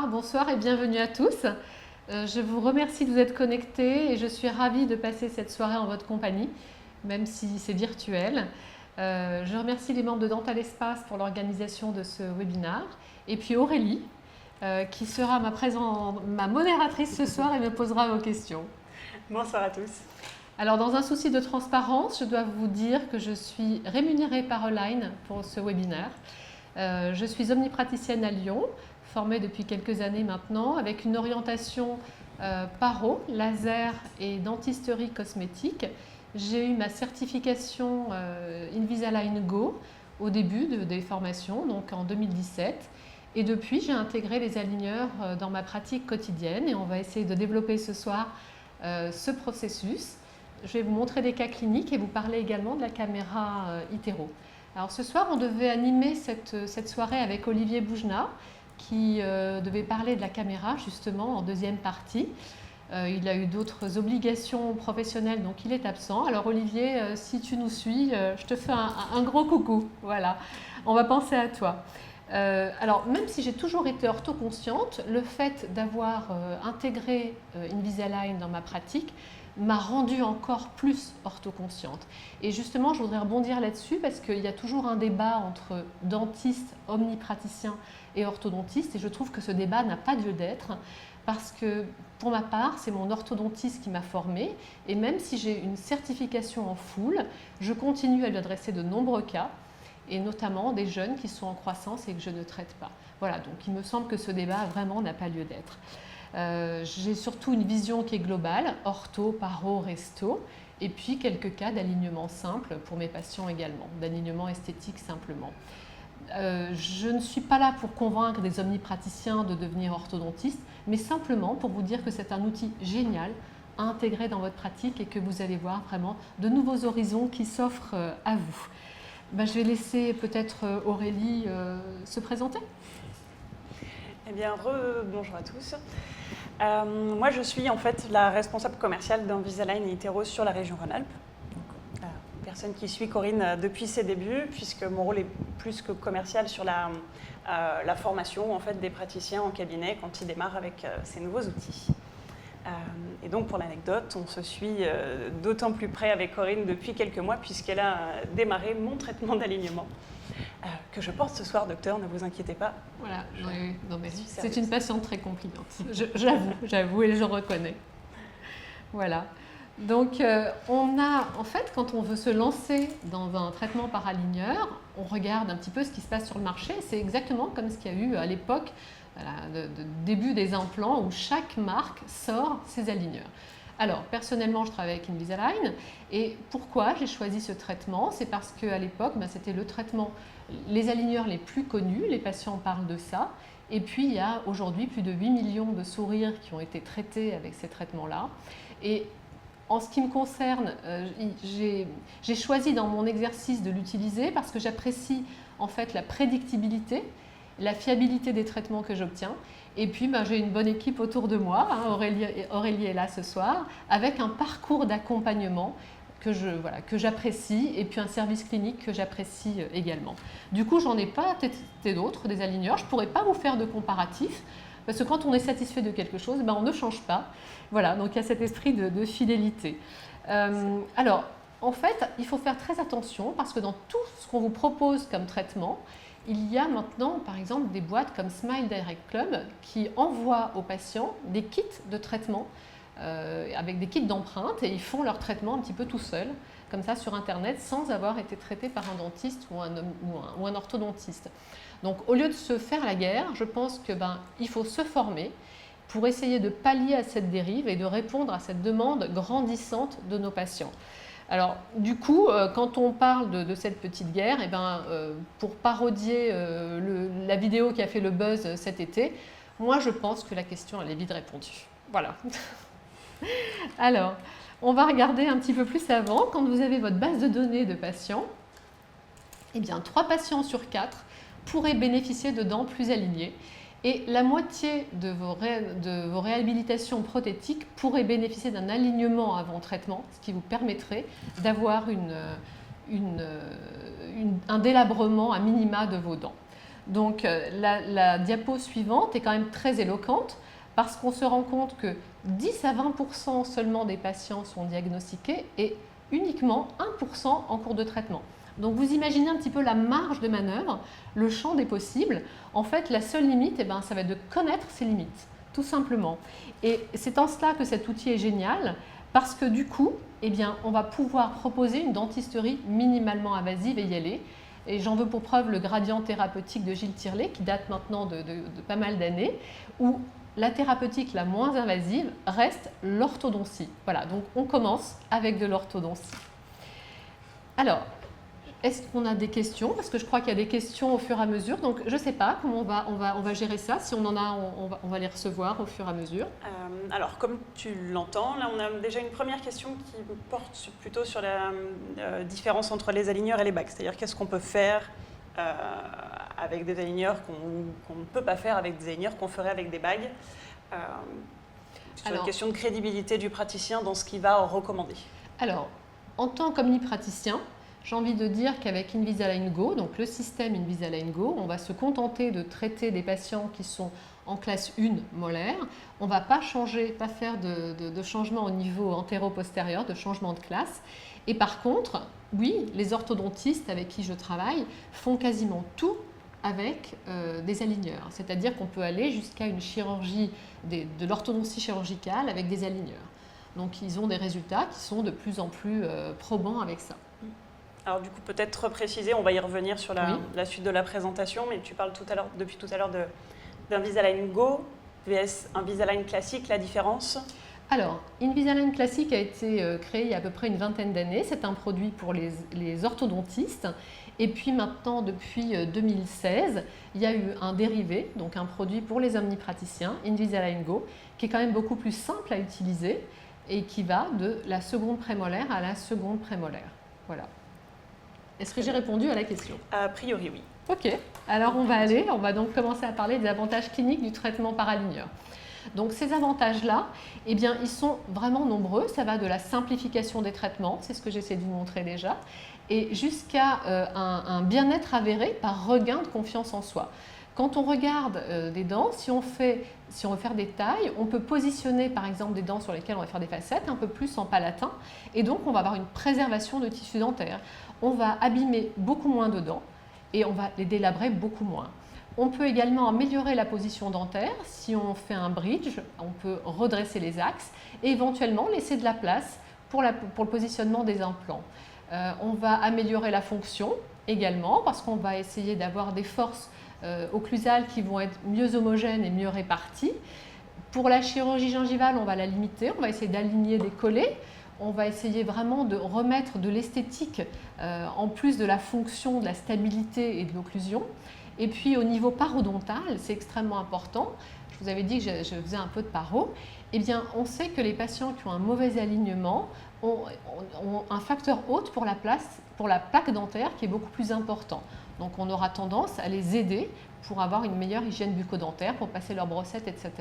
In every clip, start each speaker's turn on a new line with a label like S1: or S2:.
S1: Bonsoir et bienvenue à tous. Je vous remercie de vous être connectés et je suis ravie de passer cette soirée en votre compagnie, même si c'est virtuel. Je remercie les membres de Dental Espace pour l'organisation de ce webinaire et puis Aurélie qui sera ma modératrice ce soir et me posera vos questions.
S2: Bonsoir à tous.
S1: Alors, dans un souci de transparence, je dois vous dire que je suis rémunérée par Align pour ce webinaire. Je suis omnipraticienne à Lyon, formée depuis quelques années maintenant, avec une orientation paro, laser et dentisterie cosmétique. J'ai eu ma certification Invisalign Go au début des formations, donc en 2017. Et depuis, j'ai intégré les aligneurs dans ma pratique quotidienne et on va essayer de développer ce soir ce processus. Je vais vous montrer des cas cliniques et vous parler également de la caméra iTero. Alors ce soir, on devait animer cette soirée avec Olivier Boujna qui devait parler de la caméra justement en deuxième partie. Il a eu d'autres obligations professionnelles, donc il est absent. Alors Olivier, si tu nous suis, je te fais un gros coucou. Voilà, on va penser à toi. Alors même si j'ai toujours été orthoconsciente, le fait d'avoir intégré Invisalign dans ma pratique m'a rendue encore plus orthoconsciente. Et justement, je voudrais rebondir là-dessus parce qu'il y a toujours un débat entre dentistes, omnipraticiens et orthodontistes et je trouve que ce débat n'a pas lieu d'être parce que pour ma part, c'est mon orthodontiste qui m'a formée et même si j'ai une certification en full, je continue à lui adresser de nombreux cas et notamment des jeunes qui sont en croissance et que je ne traite pas. Voilà, donc il me semble que ce débat vraiment n'a pas lieu d'être. J'ai surtout une vision qui est globale, ortho, paro, resto, et puis quelques cas d'alignement simple pour mes patients également, d'alignement esthétique simplement. Je ne suis pas là pour convaincre des omnipraticiens de devenir orthodontiste, mais simplement pour vous dire que c'est un outil génial à intégrer dans votre pratique et que vous allez voir vraiment de nouveaux horizons qui s'offrent à vous. Je vais laisser peut-être Aurélie se présenter.
S2: Eh bien, bonjour à tous. Moi, je suis en fait la responsable commerciale d'Invisalign et iTero sur la région Rhône-Alpes. Personne qui suit Corinne depuis ses débuts, puisque mon rôle est plus que commercial sur la formation en fait, des praticiens en cabinet quand ils démarrent avec ces nouveaux outils. Et donc, pour l'anecdote, on se suit d'autant plus près avec Corinne depuis quelques mois, puisqu'elle a démarré mon traitement d'alignement. Que je porte ce soir, docteur, ne vous inquiétez pas.
S1: Voilà, c'est une patiente très compliante, j'avoue et je reconnais. Voilà, donc on a, en fait, quand on veut se lancer dans un traitement par aligneur, on regarde un petit peu ce qui se passe sur le marché, c'est exactement comme ce qu'il y a eu à l'époque, de début des implants, où chaque marque sort ses aligneurs. Alors, personnellement, je travaille avec Invisalign et pourquoi j'ai choisi ce traitement? C'est parce qu'à l'époque, c'était le traitement, les aligneurs les plus connus, les patients parlent de ça. Et puis, il y a aujourd'hui plus de 8 millions de sourires qui ont été traités avec ces traitements-là. Et en ce qui me concerne, j'ai choisi dans mon exercice de l'utiliser parce que j'apprécie en fait la prédictibilité, la fiabilité des traitements que j'obtiens. Et puis, j'ai une bonne équipe autour de moi, Aurélie est là ce soir, avec un parcours d'accompagnement que j'apprécie et puis un service clinique que j'apprécie également. Du coup, j'en ai pas testé d'autres, des aligneurs. Je ne pourrais pas vous faire de comparatif parce que quand on est satisfait de quelque chose, on ne change pas. Voilà, donc il y a cet esprit de fidélité. Alors, en fait, il faut faire très attention parce que dans tout ce qu'on vous propose comme traitement, il y a maintenant, par exemple, des boîtes comme Smile Direct Club qui envoient aux patients des kits de traitement avec des kits d'empreintes et ils font leur traitement un petit peu tout seuls, comme ça sur Internet, sans avoir été traités par un dentiste ou un orthodontiste. Donc, au lieu de se faire la guerre, je pense qu'il faut se former pour essayer de pallier à cette dérive et de répondre à cette demande grandissante de nos patients. Alors, du coup, quand on parle de cette petite guerre, pour parodier la vidéo qui a fait le buzz cet été, moi, je pense que la question, elle est vite répondue. Voilà. Alors, on va regarder un petit peu plus avant. Quand vous avez votre base de données de patients, 3 patients sur 4 pourraient bénéficier de dents plus alignées. Et la moitié de vos réhabilitations prothétiques pourraient bénéficier d'un alignement avant traitement, ce qui vous permettrait d'avoir un délabrement à minima de vos dents. Donc la diapo suivante est quand même très éloquente parce qu'on se rend compte que 10 à 20% seulement des patients sont diagnostiqués et uniquement 1% en cours de traitement. Donc vous imaginez un petit peu la marge de manœuvre, le champ des possibles. En fait, la seule limite, ça va être de connaître ses limites, tout simplement. Et c'est en cela que cet outil est génial, parce que du coup, on va pouvoir proposer une dentisterie minimalement invasive et y aller. Et j'en veux pour preuve le gradient thérapeutique de Gilles Tirlet, qui date maintenant de pas mal d'années, où la thérapeutique la moins invasive reste l'orthodontie. Voilà, donc on commence avec de l'orthodontie. Alors, est-ce qu'on a des questions? Parce que je crois qu'il y a des questions au fur et à mesure. Donc, je ne sais pas comment on va gérer ça. Si on en a, on va les recevoir au fur et à mesure.
S2: Alors, comme tu l'entends, là, on a déjà une première question qui porte plutôt sur la différence entre les aligneurs et les bagues. C'est-à-dire, qu'est-ce qu'on peut faire avec des aligneurs qu'on ne peut pas faire avec des aligneurs qu'on ferait avec des bagues. C'est une question de crédibilité du praticien dans ce qu'il va recommander.
S1: Alors, en tant qu'omnipraticien, j'ai envie de dire qu'avec Invisalign Go, donc le système Invisalign Go, on va se contenter de traiter des patients qui sont en classe 1 molaire. On ne va pas faire de changement au niveau antéro-postérieur, de changement de classe. Et par contre, oui, les orthodontistes avec qui je travaille font quasiment tout avec des aligneurs. C'est-à-dire qu'on peut aller jusqu'à une chirurgie, de l'orthodontie chirurgicale avec des aligneurs. Donc ils ont des résultats qui sont de plus en plus probants avec ça.
S2: Alors du coup, peut-être préciser, on va y revenir sur la suite de la présentation, mais tu parles depuis tout à l'heure d'Invisalign Go vs Invisalign classique, la différence?
S1: Alors, Invisalign classique a été créé il y a à peu près une vingtaine d'années. C'est un produit pour les orthodontistes. Et puis maintenant, depuis 2016, il y a eu un dérivé, donc un produit pour les omnipraticiens, Invisalign Go, qui est quand même beaucoup plus simple à utiliser et qui va de la seconde prémolaire à la seconde prémolaire. Voilà. Est-ce que j'ai répondu à la question?
S2: A priori, oui.
S1: Ok, alors on va donc commencer à parler des avantages cliniques du traitement par aligneur. Donc ces avantages-là, ils sont vraiment nombreux. Ça va de la simplification des traitements, c'est ce que j'essaie de vous montrer déjà, et jusqu'à un bien-être avéré par regain de confiance en soi. Quand on regarde des dents, si on veut faire des tailles, on peut positionner par exemple des dents sur lesquelles on va faire des facettes un peu plus en palatin, et donc on va avoir une préservation de tissu dentaire. On va abîmer beaucoup moins de dents et on va les délabrer beaucoup moins. On peut également améliorer la position dentaire. Si on fait un bridge, on peut redresser les axes et éventuellement laisser de la place pour le positionnement des implants. On va améliorer la fonction également parce qu'on va essayer d'avoir des forces occlusales qui vont être mieux homogènes et mieux réparties. Pour la chirurgie gingivale, on va la limiter, on va essayer d'aligner des collets. On va essayer vraiment de remettre de l'esthétique en plus de la fonction, de la stabilité et de l'occlusion. Et puis au niveau parodontal, c'est extrêmement important. Je vous avais dit que je faisais un peu de paro. On sait que les patients qui ont un mauvais alignement ont un facteur hôte pour la plaque dentaire qui est beaucoup plus important. Donc on aura tendance à les aider pour avoir une meilleure hygiène bucco-dentaire, pour passer leurs brossettes, etc.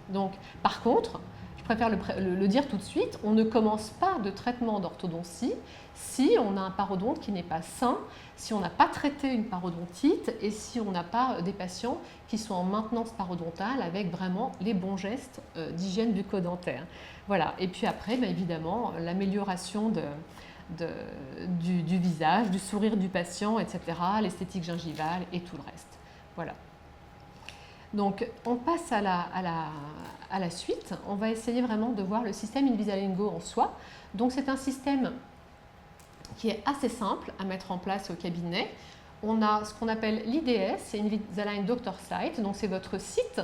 S1: Donc par contre, je préfère le dire tout de suite, on ne commence pas de traitement d'orthodontie si on a un parodonte qui n'est pas sain, si on n'a pas traité une parodontite et si on n'a pas des patients qui sont en maintenance parodontale avec vraiment les bons gestes d'hygiène bucco-dentaire. Voilà. Et puis après, évidemment, l'amélioration du visage, du sourire du patient, etc., l'esthétique gingivale et tout le reste. Voilà. Donc, on passe à la suite. On va essayer vraiment de voir le système Invisalign Go en soi. Donc, c'est un système qui est assez simple à mettre en place au cabinet. On a ce qu'on appelle l'IDS, c'est Invisalign Doctor Site. Donc, c'est votre site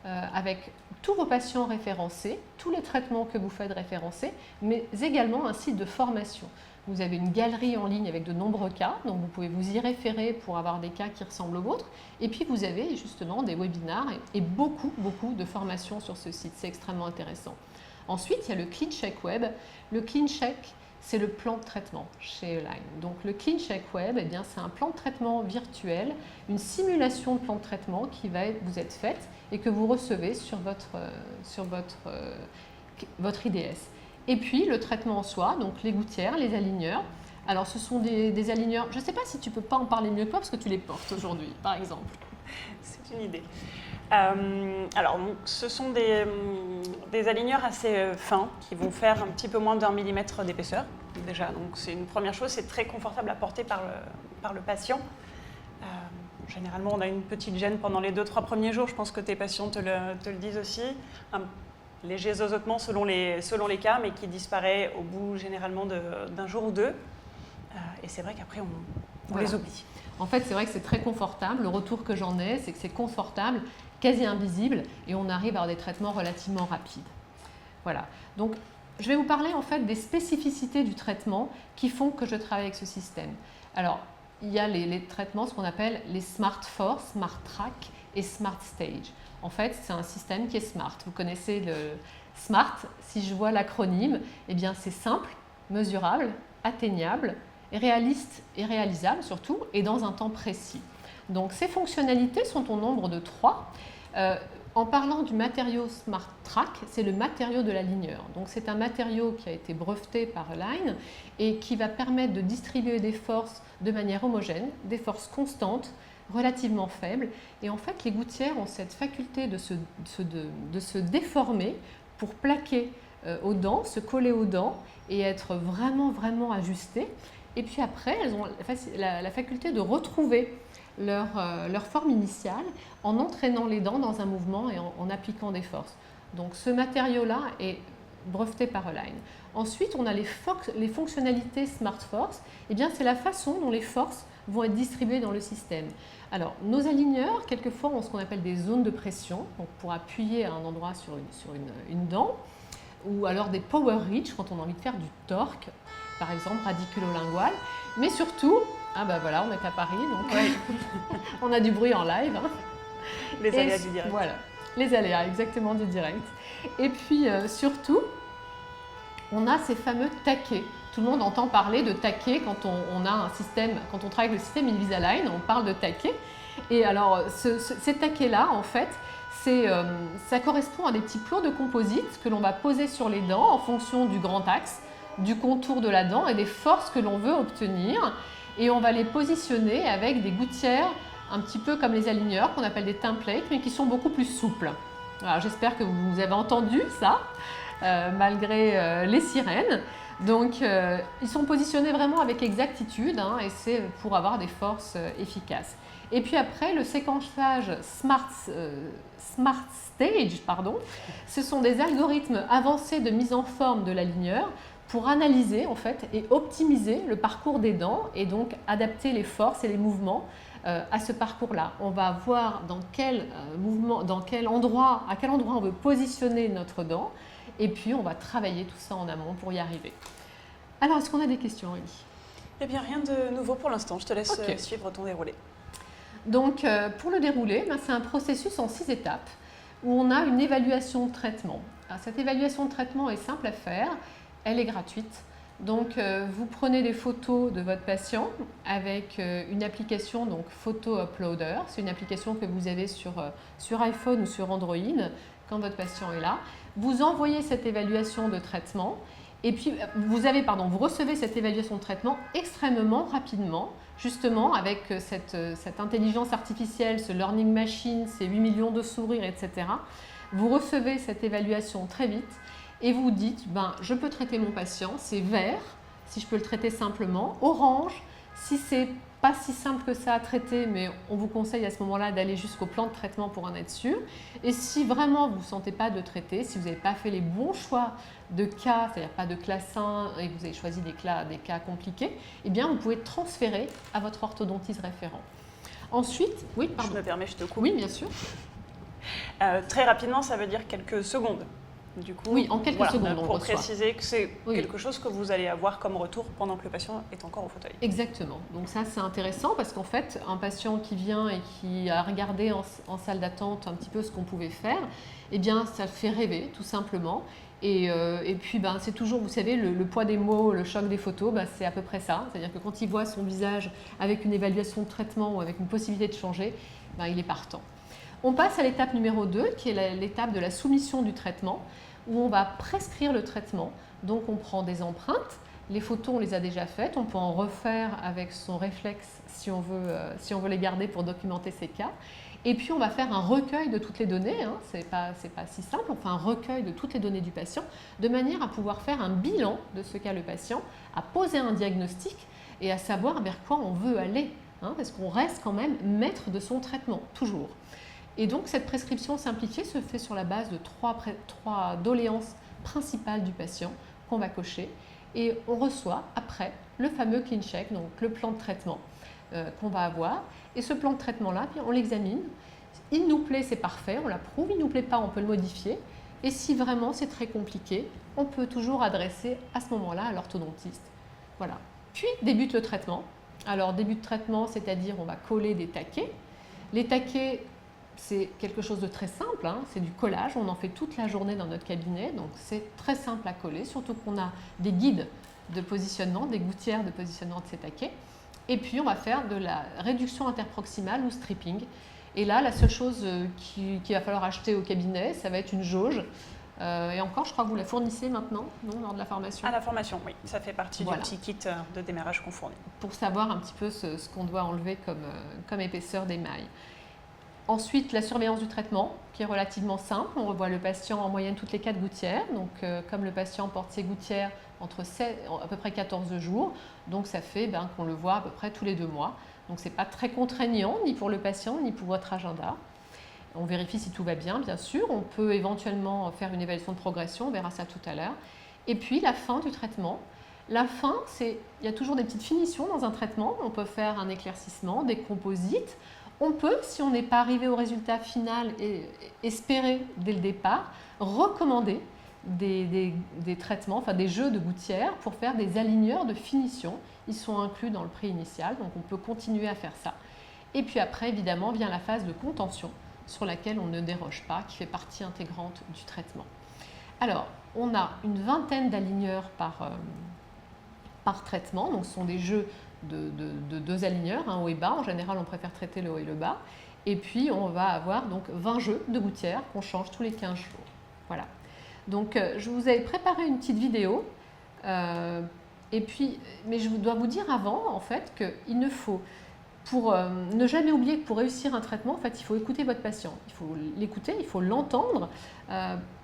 S1: avec tous vos patients référencés, tous les traitements que vous faites référencés, mais également un site de formation. Vous avez une galerie en ligne avec de nombreux cas, donc vous pouvez vous y référer pour avoir des cas qui ressemblent aux vôtres. Et puis vous avez justement des webinars et beaucoup de formations sur ce site. C'est extrêmement intéressant. Ensuite, il y a le CleanCheck Web. Le CleanCheck, c'est le plan de traitement chez Align. Donc le CleanCheck Web, c'est un plan de traitement virtuel, une simulation de plan de traitement qui va vous être faite et que vous recevez sur votre IDS. Et puis le traitement en soi, donc les gouttières, les aligneurs. Alors ce sont des aligneurs, je ne sais pas si tu ne peux pas en parler mieux que toi parce que tu les portes aujourd'hui, par exemple.
S2: C'est une idée. Alors, donc, ce sont des aligneurs assez fins qui vont faire un petit peu moins d'1 millimètre d'épaisseur. Déjà, donc c'est une première chose, c'est très confortable à porter par le patient. Généralement, on a une petite gêne pendant les 2-3 premiers jours. Je pense que tes patients te le disent aussi. Un léger zozotement selon les cas, mais qui disparaît au bout généralement d'un jour ou deux. Et c'est vrai qu'après, on les oublie.
S1: En fait, c'est vrai que c'est très confortable. Le retour que j'en ai, c'est que c'est confortable, quasi invisible, et on arrive à avoir des traitements relativement rapides. Voilà. Donc, je vais vous parler en fait des spécificités du traitement qui font que je travaille avec ce système. Alors, il y a les traitements, ce qu'on appelle les Smart Force, Smart Track et Smart Stage. En fait, c'est un système qui est smart. Vous connaissez le SMART. Si je vois l'acronyme, eh bien, c'est simple, mesurable, atteignable, réaliste et réalisable surtout, et dans un temps précis. Donc, ces fonctionnalités sont au nombre de 3. En parlant du matériau Smart Track, c'est le matériau de l'aligneur. Donc, c'est un matériau qui a été breveté par Align et qui va permettre de distribuer des forces de manière homogène, des forces constantes, relativement faibles. Et en fait, les gouttières ont cette faculté de se déformer pour plaquer aux dents, se coller aux dents et être vraiment, vraiment ajustées. Et puis après, elles ont la faculté de retrouver leur forme initiale en entraînant les dents dans un mouvement et en appliquant des forces. Donc ce matériau-là est breveté par Align. Ensuite, on a les fonctionnalités Smart Force. Eh bien, c'est la façon dont les forces vont être distribuées dans le système. Alors, nos aligneurs, quelquefois, ont ce qu'on appelle des zones de pression, donc pour appuyer à un endroit sur une dent, ou alors des power reach quand on a envie de faire du torque, par exemple radiculolingual. Mais surtout, ah ben voilà, on est à Paris, donc on a du bruit en live. Hein.
S2: Les aléas du direct.
S1: Voilà, les aléas exactement du direct. Et puis surtout, on a ces fameux taquets. Tout le monde entend parler de taquets quand on a un système, quand on travaille avec le système Invisalign, on parle de taquets. Et alors, ces taquets-là, en fait, ça correspond à des petits plots de composite que l'on va poser sur les dents en fonction du grand axe, du contour de la dent et des forces que l'on veut obtenir. Et on va les positionner avec des gouttières un petit peu comme les aligneurs qu'on appelle des templates, mais qui sont beaucoup plus souples. Alors, j'espère que vous avez entendu ça, malgré les sirènes. Donc, ils sont positionnés vraiment avec exactitude, hein, et c'est pour avoir des forces efficaces. Et puis après, le séquençage Smart Stage, ce sont des algorithmes avancés de mise en forme de l'aligneur pour analyser en fait et optimiser le parcours des dents et donc adapter les forces et les mouvements à ce parcours-là. On va voir à quel endroit on veut positionner notre dent et puis on va travailler tout ça en amont pour y arriver. Alors, est-ce qu'on a des questions, Élie ?
S2: Eh bien, rien de nouveau pour l'instant. Je te laisse suivre ton déroulé.
S1: Donc, pour le déroulé, c'est un processus en 6 étapes où on a une évaluation de traitement. Alors, cette évaluation de traitement est simple à faire, elle est gratuite. Donc, vous prenez des photos de votre patient avec une application, donc Photo Uploader. C'est une application que vous avez sur iPhone ou sur Android quand votre patient est là. Vous envoyez cette évaluation de traitement et puis vous recevez cette évaluation de traitement extrêmement rapidement, justement avec cette intelligence artificielle, ce learning machine, ces 8 millions de sourires, etc. Vous recevez cette évaluation très vite. Et vous dites, je peux traiter mon patient, c'est vert, si je peux le traiter simplement, orange, si c'est pas si simple que ça à traiter, mais on vous conseille à ce moment-là d'aller jusqu'au plan de traitement pour en être sûr. Et si vraiment vous ne sentez pas de traiter, si vous n'avez pas fait les bons choix de cas, c'est-à-dire pas de classe 1 et que vous avez choisi des cas compliqués, eh bien vous pouvez transférer à votre orthodontiste référent. Ensuite, oui, pardon.
S2: Je me permets, je te coupe.
S1: Oui, bien sûr.
S2: Très rapidement, ça veut dire quelques secondes. Du coup,
S1: oui, en quelques secondes,
S2: pour préciser que c'est quelque chose que vous allez avoir comme retour pendant que le patient est encore au fauteuil.
S1: Exactement. Donc ça, c'est intéressant parce qu'en fait, un patient qui vient et qui a regardé en salle d'attente un petit peu ce qu'on pouvait faire, eh bien, ça le fait rêver, tout simplement. Et puis, c'est toujours, vous savez, le poids des mots, le choc des photos, c'est à peu près ça. C'est-à-dire que quand il voit son visage avec une évaluation de traitement ou avec une possibilité de changer, il est partant. On passe à l'étape numéro 2, qui est l'étape de la soumission du traitement, où on va prescrire le traitement. Donc on prend des empreintes, les photos on les a déjà faites, on peut en refaire avec son réflexe si on veut les garder pour documenter ces cas. Et puis on va faire un recueil de toutes les données, hein. C'est pas si simple, on fait un recueil de toutes les données du patient de manière à pouvoir faire un bilan de ce qu'a le patient, à poser un diagnostic et à savoir vers quoi on veut aller, hein, parce qu'on reste quand même maître de son traitement, toujours. Et donc cette prescription simplifiée se fait sur la base de trois doléances principales du patient qu'on va cocher et on reçoit après le fameux clean check, donc le plan de traitement qu'on va avoir. Et ce plan de traitement-là, on l'examine. Il nous plaît, c'est parfait, on l'approuve. Il ne nous plaît pas, on peut le modifier. Et si vraiment c'est très compliqué, on peut toujours adresser à ce moment-là à l'orthodontiste. Voilà. Puis débute le traitement. Alors début de traitement, c'est-à-dire on va coller des taquets. Les taquets, c'est quelque chose de très simple, hein, c'est du collage. On en fait toute la journée dans notre cabinet, donc c'est très simple à coller, surtout qu'on a des guides de positionnement, des gouttières de positionnement de ces taquets. Et puis, on va faire de la réduction interproximale ou stripping. Et là, la seule chose qu'il va falloir acheter au cabinet, ça va être une jauge. Et encore, je crois que vous la fournissez maintenant, non, lors de la formation?
S2: À la formation, oui. Ça fait partie
S1: voilà.
S2: du petit kit de démarrage qu'on fournit.
S1: Pour savoir un petit peu ce qu'on doit enlever comme épaisseur d'émail. Ensuite, la surveillance du traitement, qui est relativement simple. On revoit le patient en moyenne toutes les 4 gouttières. Donc, comme le patient porte ses gouttières entre à peu près 14 jours, donc ça fait qu'on le voit à peu près tous les 2 mois. Donc, ce n'est pas très contraignant, ni pour le patient, ni pour votre agenda. On vérifie si tout va bien, bien sûr. On peut éventuellement faire une évaluation de progression, on verra ça tout à l'heure. Et puis, la fin du traitement. La fin, il y a toujours des petites finitions dans un traitement. On peut faire un éclaircissement, des composites. On peut, si on n'est pas arrivé au résultat final et espérer dès le départ, recommander des traitements, enfin des jeux de gouttières pour faire des aligneurs de finition. Ils sont inclus dans le prix initial, donc on peut continuer à faire ça. Et puis après, évidemment, vient la phase de contention sur laquelle on ne déroge pas, qui fait partie intégrante du traitement. Alors, on a une vingtaine d'aligneurs par traitement, donc ce sont des jeux de 2 aligneurs, un haut et bas. En général, on préfère traiter le haut et le bas. Et puis, on va avoir donc 20 jeux de gouttières qu'on change tous les 15 jours. Voilà. Donc, je vous avais préparé une petite vidéo. Mais je dois vous dire avant, en fait, qu'il ne faut, pour ne jamais oublier que pour réussir un traitement, en fait, il faut écouter votre patient. Il faut l'écouter, il faut l'entendre,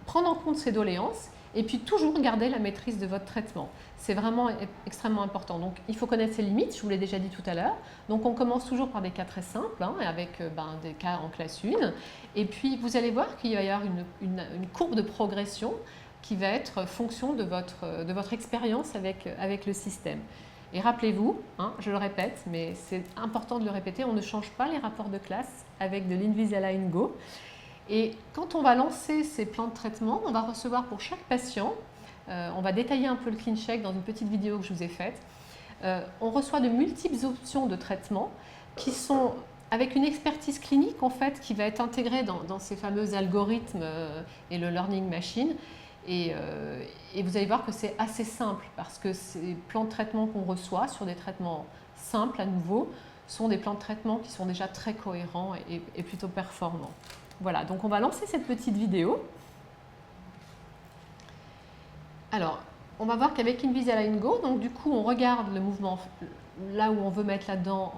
S1: prendre en compte ses doléances. Et puis toujours garder la maîtrise de votre traitement. C'est vraiment extrêmement important. Donc il faut connaître ses limites, je vous l'ai déjà dit tout à l'heure. Donc on commence toujours par des cas très simples, hein, avec des cas en classe 1. Et puis vous allez voir qu'il va y avoir une courbe de progression qui va être fonction de votre expérience avec le système. Et rappelez-vous, hein, je le répète, mais c'est important de le répéter, on ne change pas les rapports de classe avec de l'Invisalign Go. Et quand on va lancer ces plans de traitement, on va recevoir pour chaque patient, on va détailler un peu le clean check dans une petite vidéo que je vous ai faite, on reçoit de multiples options de traitement qui sont avec une expertise clinique en fait qui va être intégrée dans ces fameux algorithmes et le learning machine. Et vous allez voir que c'est assez simple parce que ces plans de traitement qu'on reçoit sur des traitements simples à nouveau sont des plans de traitement qui sont déjà très cohérents et plutôt performants. Voilà, donc on va lancer cette petite vidéo. Alors, on va voir qu'avec Invisalign Go, donc du coup, on regarde le mouvement là où on veut mettre la dent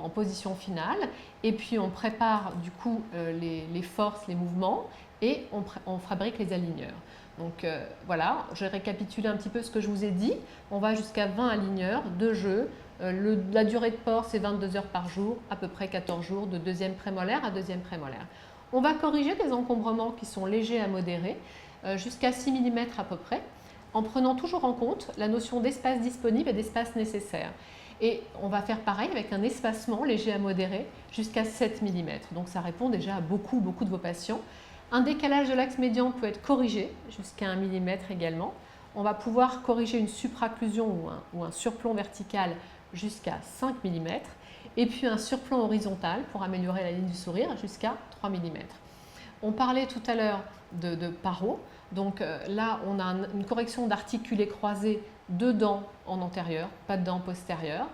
S1: en position finale, et puis on prépare du coup les forces, les mouvements, et on fabrique les aligneurs. Donc voilà, je vais récapituler un petit peu ce que je vous ai dit. On va jusqu'à 20 aligneurs, 2 jeux. La durée de port, c'est 22 heures par jour, à peu près 14 jours de deuxième prémolaire à deuxième prémolaire. On va corriger des encombrements qui sont légers à modérés, jusqu'à 6 mm à peu près, en prenant toujours en compte la notion d'espace disponible et d'espace nécessaire. Et on va faire pareil avec un espacement léger à modéré jusqu'à 7 mm. Donc ça répond déjà à beaucoup de vos patients. Un décalage de l'axe médian peut être corrigé jusqu'à 1 mm également. On va pouvoir corriger une supraocclusion ou un surplomb vertical jusqu'à 5 mm. Et puis un surplomb horizontal pour améliorer la ligne du sourire jusqu'à 3 mm. On parlait tout à l'heure de paro. Donc là, on a une correction d'articulés croisés, 2 dents en antérieur, pas de dents postérieures.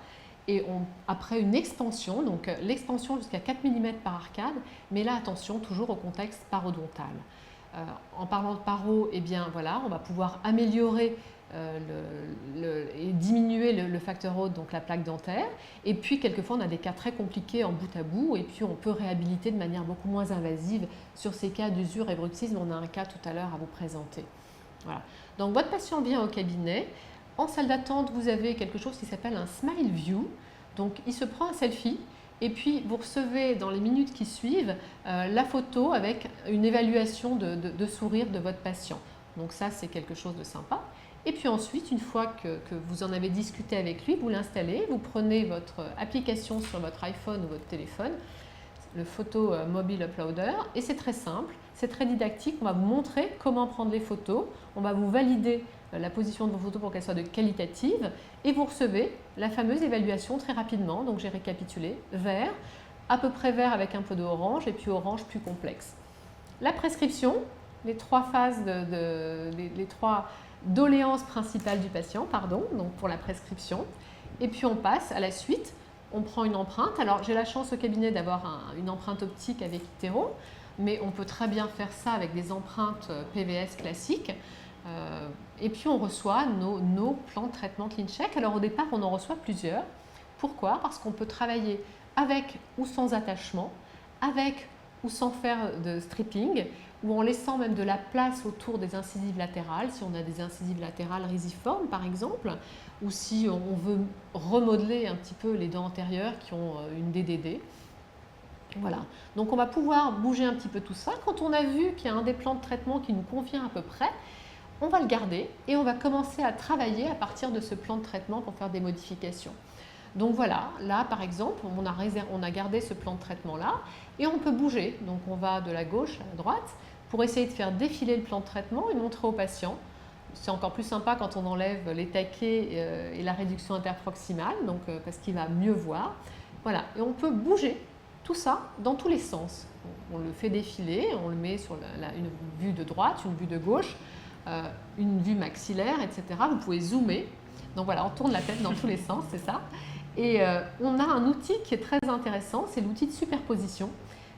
S1: Et après une expansion, donc l'expansion jusqu'à 4 mm par arcade, mais là attention, toujours au contexte parodontal. En parlant de paro, eh bien voilà, on va pouvoir améliorer et diminuer le facteur haute, donc la plaque dentaire. Et puis quelquefois on a des cas très compliqués en bout à bout, et puis on peut réhabiliter de manière beaucoup moins invasive sur ces cas d'usure et bruxisme. On a un cas tout à l'heure à vous présenter. Voilà. Donc votre patient vient au cabinet. En salle d'attente, vous avez quelque chose qui s'appelle un smile view. Donc il se prend un selfie. Et puis, vous recevez dans les minutes qui suivent la photo avec une évaluation de sourire de votre patient. Donc ça, c'est quelque chose de sympa. Et puis ensuite, une fois que vous en avez discuté avec lui, vous l'installez, vous prenez votre application sur votre iPhone ou votre téléphone, le photo mobile uploader, et c'est très simple, c'est très didactique. On va vous montrer comment prendre les photos, on va vous valider la position de vos photos pour qu'elles soient de qualitatives, et vous recevez la fameuse évaluation très rapidement. Donc j'ai récapitulé, vert, à peu près vert avec un peu d'orange, et puis orange plus complexe. La prescription, les trois phases, les trois doléances principales du patient, donc pour la prescription, et puis on passe à la suite. On prend une empreinte. Alors j'ai la chance au cabinet d'avoir une empreinte optique avec iTero, mais on peut très bien faire ça avec des empreintes PVS classiques. Et puis on reçoit nos plans de traitement CleanCheck. Alors au départ, on en reçoit plusieurs. Pourquoi? Parce qu'on peut travailler avec ou sans attachement, avec ou sans faire de stripping, ou en laissant même de la place autour des incisives latérales, si on a des incisives latérales risiformes par exemple, ou si on veut remodeler un petit peu les dents antérieures qui ont une DDD. Voilà, donc on va pouvoir bouger un petit peu tout ça. Quand on a vu qu'il y a un des plans de traitement qui nous convient à peu près, on va le garder et on va commencer à travailler à partir de ce plan de traitement pour faire des modifications. Donc voilà, là par exemple, on a gardé ce plan de traitement là et on peut bouger. Donc on va de la gauche à la droite pour essayer de faire défiler le plan de traitement et montrer au patient. C'est encore plus sympa quand on enlève les taquets et la réduction interproximale, donc, parce qu'il va mieux voir. Voilà, et on peut bouger tout ça dans tous les sens. On le fait défiler, on le met sur une vue de droite, une vue de gauche, une vue maxillaire, etc. Vous pouvez zoomer. Donc voilà, on tourne la tête dans tous les sens, c'est ça. Et on a un outil qui est très intéressant, c'est l'outil de superposition.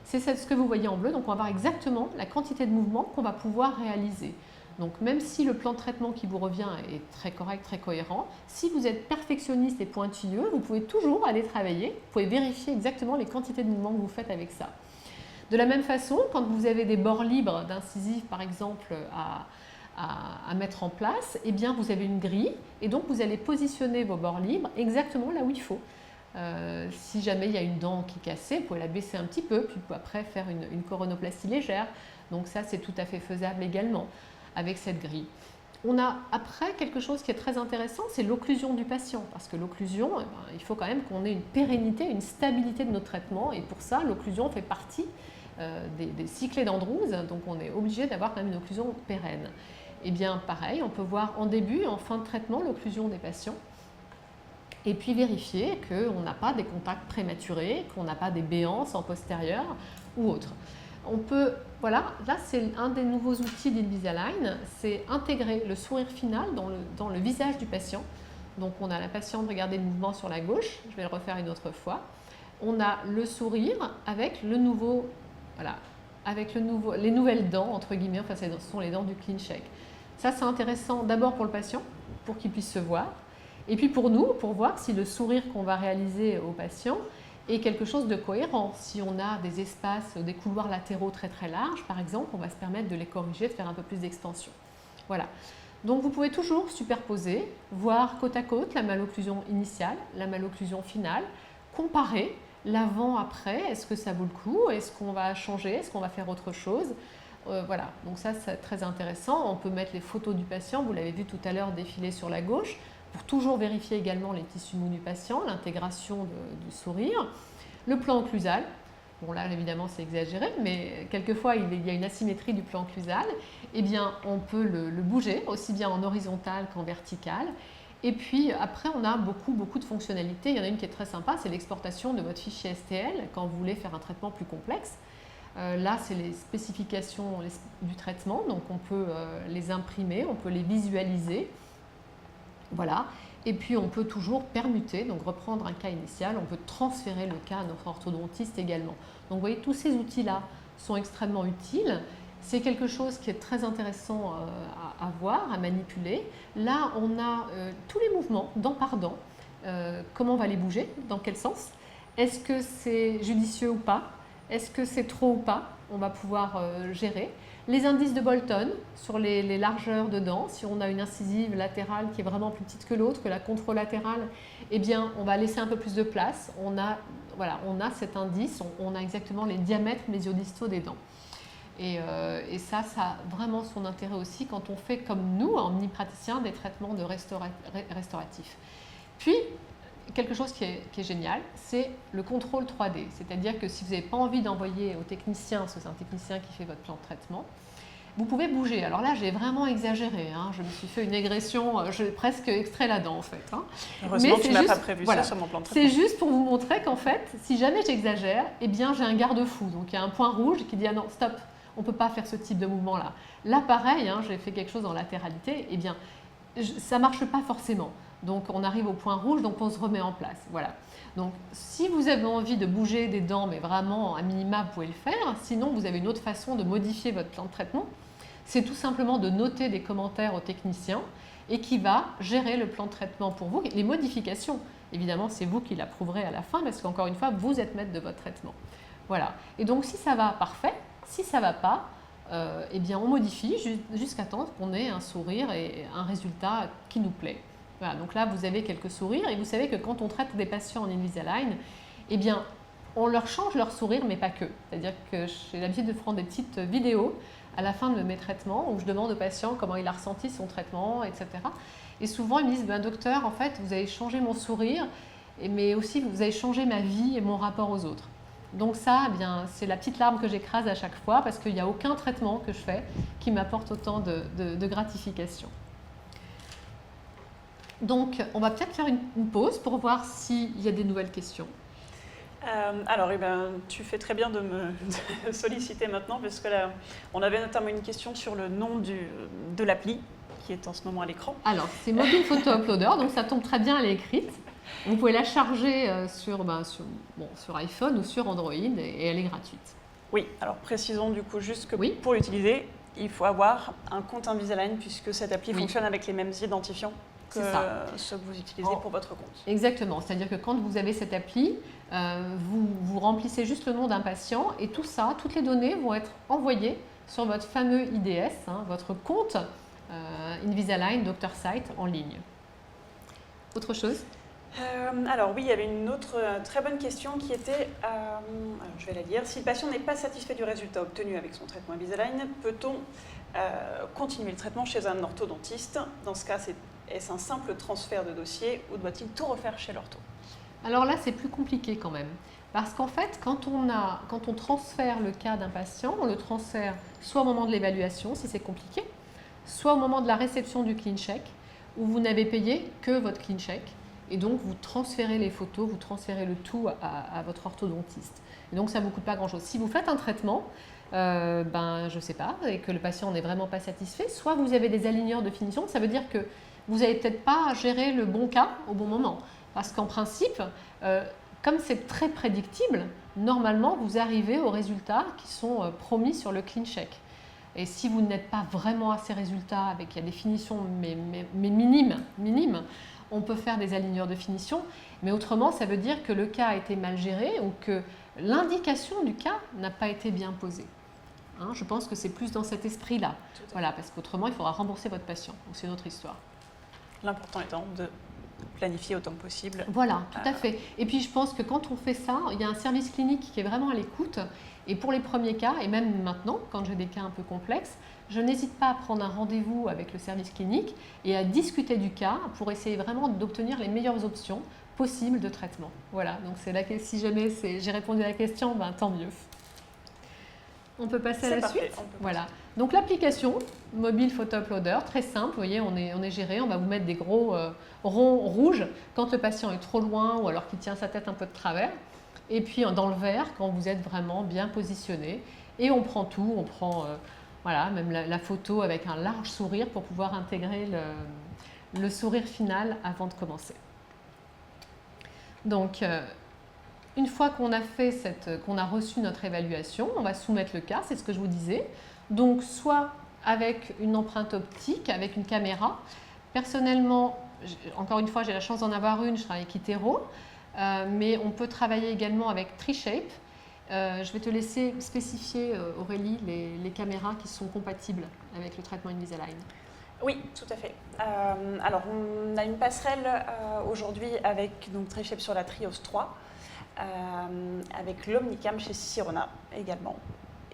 S1: C'est ce que vous voyez en bleu, donc on va voir exactement la quantité de mouvements qu'on va pouvoir réaliser. Donc même si le plan de traitement qui vous revient est très correct, très cohérent, si vous êtes perfectionniste et pointilleux, vous pouvez toujours aller travailler, vous pouvez vérifier exactement les quantités de mouvements que vous faites avec ça. De la même façon, quand vous avez des bords libres d'incisives par exemple à mettre en place, eh bien vous avez une grille et donc vous allez positionner vos bords libres exactement là où il faut. Si jamais il y a une dent qui est cassée, vous pouvez la baisser un petit peu, puis après faire une coronoplastie légère. Donc ça, c'est tout à fait faisable également avec cette grille. On a après quelque chose qui est très intéressant, c'est l'occlusion du patient. Parce que l'occlusion, eh ben, il faut quand même qu'on ait une pérennité, une stabilité de nos traitements. Et pour ça, l'occlusion fait partie des cyclés d'Andrews. Donc on est obligé d'avoir quand même une occlusion pérenne. Et bien pareil, on peut voir en début et en fin de traitement l'occlusion des patients. Et puis vérifier qu'on n'a pas des contacts prématurés, qu'on n'a pas des béances en postérieur ou autre. On peut, voilà, là c'est un des nouveaux outils d'Invisalign, c'est intégrer le sourire final dans le visage du patient. Donc on a la patiente, regardez le mouvement sur la gauche, je vais le refaire une autre fois. On a le sourire avec le nouveau, voilà, avec les nouvelles dents, entre guillemets, enfin ce sont les dents du CleanCheck. Ça c'est intéressant d'abord pour le patient, pour qu'il puisse se voir. Et puis pour nous, pour voir si le sourire qu'on va réaliser au patient est quelque chose de cohérent. Si on a des espaces, des couloirs latéraux très très larges, par exemple, on va se permettre de les corriger, de faire un peu plus d'extension. Voilà. Donc vous pouvez toujours superposer, voir côte à côte la malocclusion initiale, la malocclusion finale, comparer l'avant-après, est-ce que ça vaut le coup, est-ce qu'on va changer, est-ce qu'on va faire autre chose. Voilà, donc ça c'est très intéressant. On peut mettre les photos du patient, vous l'avez vu tout à l'heure défiler sur la gauche, pour toujours vérifier également les tissus mous du patient, l'intégration du sourire, le plan occlusal. Bon là évidemment c'est exagéré, mais quelquefois il y a une asymétrie du plan occlusal. Eh bien on peut le bouger aussi bien en horizontal qu'en vertical. Et puis après on a beaucoup de fonctionnalités. Il y en a une qui est très sympa, c'est l'exportation de votre fichier STL quand vous voulez faire un traitement plus complexe. Là c'est les spécifications du traitement, donc on peut les imprimer, on peut les visualiser. Voilà, et puis on peut toujours permuter, donc reprendre un cas initial, on peut transférer le cas à notre orthodontiste également. Donc vous voyez, tous ces outils-là sont extrêmement utiles C'est quelque chose qui est très intéressant à voir, à manipuler. Là, on a tous les mouvements, dent par dent. Comment on va les bouger, dans quel sens. Est-ce que c'est judicieux ou pas? Est-ce que c'est trop ou pas? On va pouvoir gérer. Les indices de Bolton sur les largeurs de dents. Si on a une incisive latérale qui est vraiment plus petite que l'autre, que la contralatérale, eh bien, on va laisser un peu plus de place. On a cet indice, on a exactement les diamètres mésiodistaux des dents. Et ça a vraiment son intérêt aussi quand on fait, comme nous, en omnipraticiens, des traitements restauratifs. Puis, quelque chose qui est génial, c'est le contrôle 3D. C'est-à-dire que si vous n'avez pas envie d'envoyer au technicien, parce que c'est un technicien qui fait votre plan de traitement, vous pouvez bouger. Alors là, j'ai vraiment exagéré. Hein. Je me suis fait une régression, j'ai presque extrait la dent en fait. Hein.
S2: Heureusement, tu n'as pas prévu ça sur mon plan de traitement.
S1: C'est juste pour vous montrer qu'en fait, si jamais j'exagère, eh bien j'ai un garde-fou. Donc il y a un point rouge qui dit « Ah non, stop, on ne peut pas faire ce type de mouvement-là ». Là, pareil, hein, j'ai fait quelque chose en latéralité, eh bien ça ne marche pas forcément. Donc on arrive au point rouge, donc on se remet en place. Voilà. Donc si vous avez envie de bouger des dents, mais vraiment à minima, vous pouvez le faire. Sinon, vous avez une autre façon de modifier votre plan de traitement. C'est tout simplement de noter des commentaires au technicien et qui va gérer le plan de traitement pour vous. Les modifications, évidemment, c'est vous qui l'approuverez à la fin parce qu'encore une fois, vous êtes maître de votre traitement. Voilà. Et donc si ça va, parfait. Si ça ne va pas, eh bien on modifie jusqu'à temps qu'on ait un sourire et un résultat qui nous plaît. Voilà, donc là, vous avez quelques sourires et vous savez que quand on traite des patients en Invisalign, eh bien, on leur change leur sourire, mais pas que. C'est-à-dire que j'ai l'habitude de prendre des petites vidéos à la fin de mes traitements où je demande aux patients comment il a ressenti son traitement, etc. Et souvent, ils me disent ben, « Docteur, en fait, vous avez changé mon sourire, mais aussi vous avez changé ma vie et mon rapport aux autres. » Donc ça, eh bien, c'est la petite larme que j'écrase à chaque fois parce qu'il n'y a aucun traitement que je fais qui m'apporte autant de gratification. Donc, on va peut-être faire une pause pour voir s'il y a des nouvelles questions.
S2: Alors, eh ben, tu fais très bien de me solliciter maintenant, parce que là, on avait notamment une question sur le nom de l'appli qui est en ce moment à l'écran.
S1: Alors, c'est Mobile Photo Uploader, donc ça tombe très bien, elle est écrite. Vous pouvez la charger sur iPhone ou sur Android et elle est gratuite.
S2: Oui, alors précisons du coup juste que
S1: oui.
S2: Pour l'utiliser, il faut avoir un compte Invisalign puisque cette appli fonctionne avec les mêmes identifiants que ceux que vous utilisez pour votre compte.
S1: Exactement, c'est-à-dire que quand vous avez cette appli, vous remplissez juste le nom d'un patient et tout ça, toutes les données vont être envoyées sur votre fameux IDS, hein, votre compte Invisalign DoctorSight en ligne. Autre chose?
S2: Alors oui, il y avait une autre très bonne question qui était, je vais la lire, si le patient n'est pas satisfait du résultat obtenu avec son traitement Invisalign, peut-on continuer le traitement chez un orthodontiste? Dans ce cas, est-ce un simple transfert de dossier ou doit-il tout refaire chez l'ortho?
S1: Alors là, c'est plus compliqué quand même. Parce qu'en fait, quand on transfère le cas d'un patient, on le transfère soit au moment de l'évaluation, si c'est compliqué, soit au moment de la réception du clean check, où vous n'avez payé que votre clean check. Et donc, vous transférez les photos, vous transférez le tout à votre orthodontiste. Et donc, ça ne vous coûte pas grand-chose. Si vous faites un traitement, je ne sais pas, et que le patient n'est vraiment pas satisfait, soit vous avez des aligneurs de finition, ça veut dire que vous n'avez peut-être pas géré le bon cas au bon moment. Parce qu'en principe, comme c'est très prédictible, normalement, vous arrivez aux résultats qui sont promis sur le clean check. Et si vous n'êtes pas vraiment à ces résultats, avec il y a des finitions mais minimes, on peut faire des aligneurs de finition, mais autrement, ça veut dire que le cas a été mal géré ou que l'indication du cas n'a pas été bien posée. Hein, je pense que c'est plus dans cet esprit-là. Voilà, parce qu'autrement, il faudra rembourser votre patient. Donc, c'est une autre histoire.
S2: L'important étant de planifier autant que possible.
S1: Voilà, tout à fait. Et puis, je pense que quand on fait ça, il y a un service clinique qui est vraiment à l'écoute. Et pour les premiers cas, et même maintenant, quand j'ai des cas un peu complexes, je n'hésite pas à prendre un rendez-vous avec le service clinique et à discuter du cas pour essayer vraiment d'obtenir les meilleures options possibles de traitement. Voilà, donc c'est là que si jamais j'ai répondu à la question, ben, tant mieux. On peut passer à la suite. Voilà. Donc l'application Mobile Photo Uploader, très simple, vous voyez, on est géré, on va vous mettre des gros ronds rouges quand le patient est trop loin ou alors qu'il tient sa tête un peu de travers. Et puis dans le vert quand vous êtes vraiment bien positionné. Et on prend tout, on prend voilà, même la photo avec un large sourire pour pouvoir intégrer le sourire final avant de commencer. Donc, une fois qu'on a reçu notre évaluation, on va soumettre le cas, c'est ce que je vous disais. Donc soit avec une empreinte optique, avec une caméra. Personnellement, encore une fois, j'ai la chance d'en avoir une, je travaille avec Itero, mais on peut travailler également avec TreeShape. Je vais te laisser spécifier, Aurélie, les caméras qui sont compatibles avec le traitement Invisalign.
S2: Oui, tout à fait. Alors, on a une passerelle aujourd'hui avec donc, TreeShape sur la Trios 3, avec l'Omnicam chez Sirona également,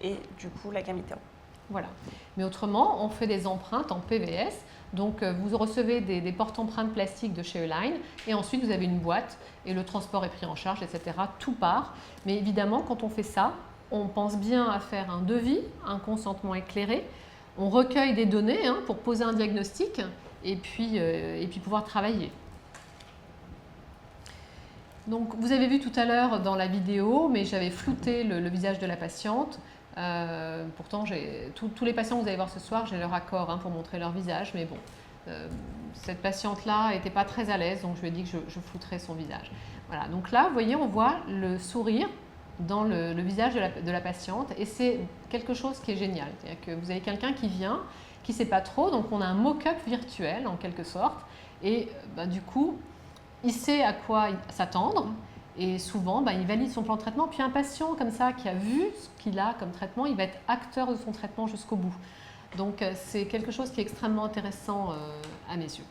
S2: et du coup la gamme Itero.
S1: Voilà. Mais autrement, on fait des empreintes en PVS. Donc, vous recevez des porte-empreintes plastiques de chez Align et ensuite vous avez une boîte et le transport est pris en charge, etc. Tout part. Mais évidemment, quand on fait ça, on pense bien à faire un devis, un consentement éclairé. On recueille des données pour poser un diagnostic et puis pouvoir travailler. Donc, vous avez vu tout à l'heure dans la vidéo, mais j'avais flouté le visage de la patiente. Pourtant, tous les patients que vous allez voir ce soir, j'ai leur accord pour montrer leur visage, mais bon, cette patiente-là n'était pas très à l'aise, donc je lui ai dit que je flouterais son visage. Voilà, donc là, vous voyez, on voit le sourire dans le visage de la patiente, et c'est quelque chose qui est génial. C'est-à-dire que vous avez quelqu'un qui vient, qui ne sait pas trop, donc on a un mock-up virtuel en quelque sorte, et du coup, il sait à quoi s'attendre. Et souvent, il valide son plan de traitement. Puis un patient comme ça qui a vu ce qu'il a comme traitement, il va être acteur de son traitement jusqu'au bout. Donc c'est quelque chose qui est extrêmement intéressant à mes yeux.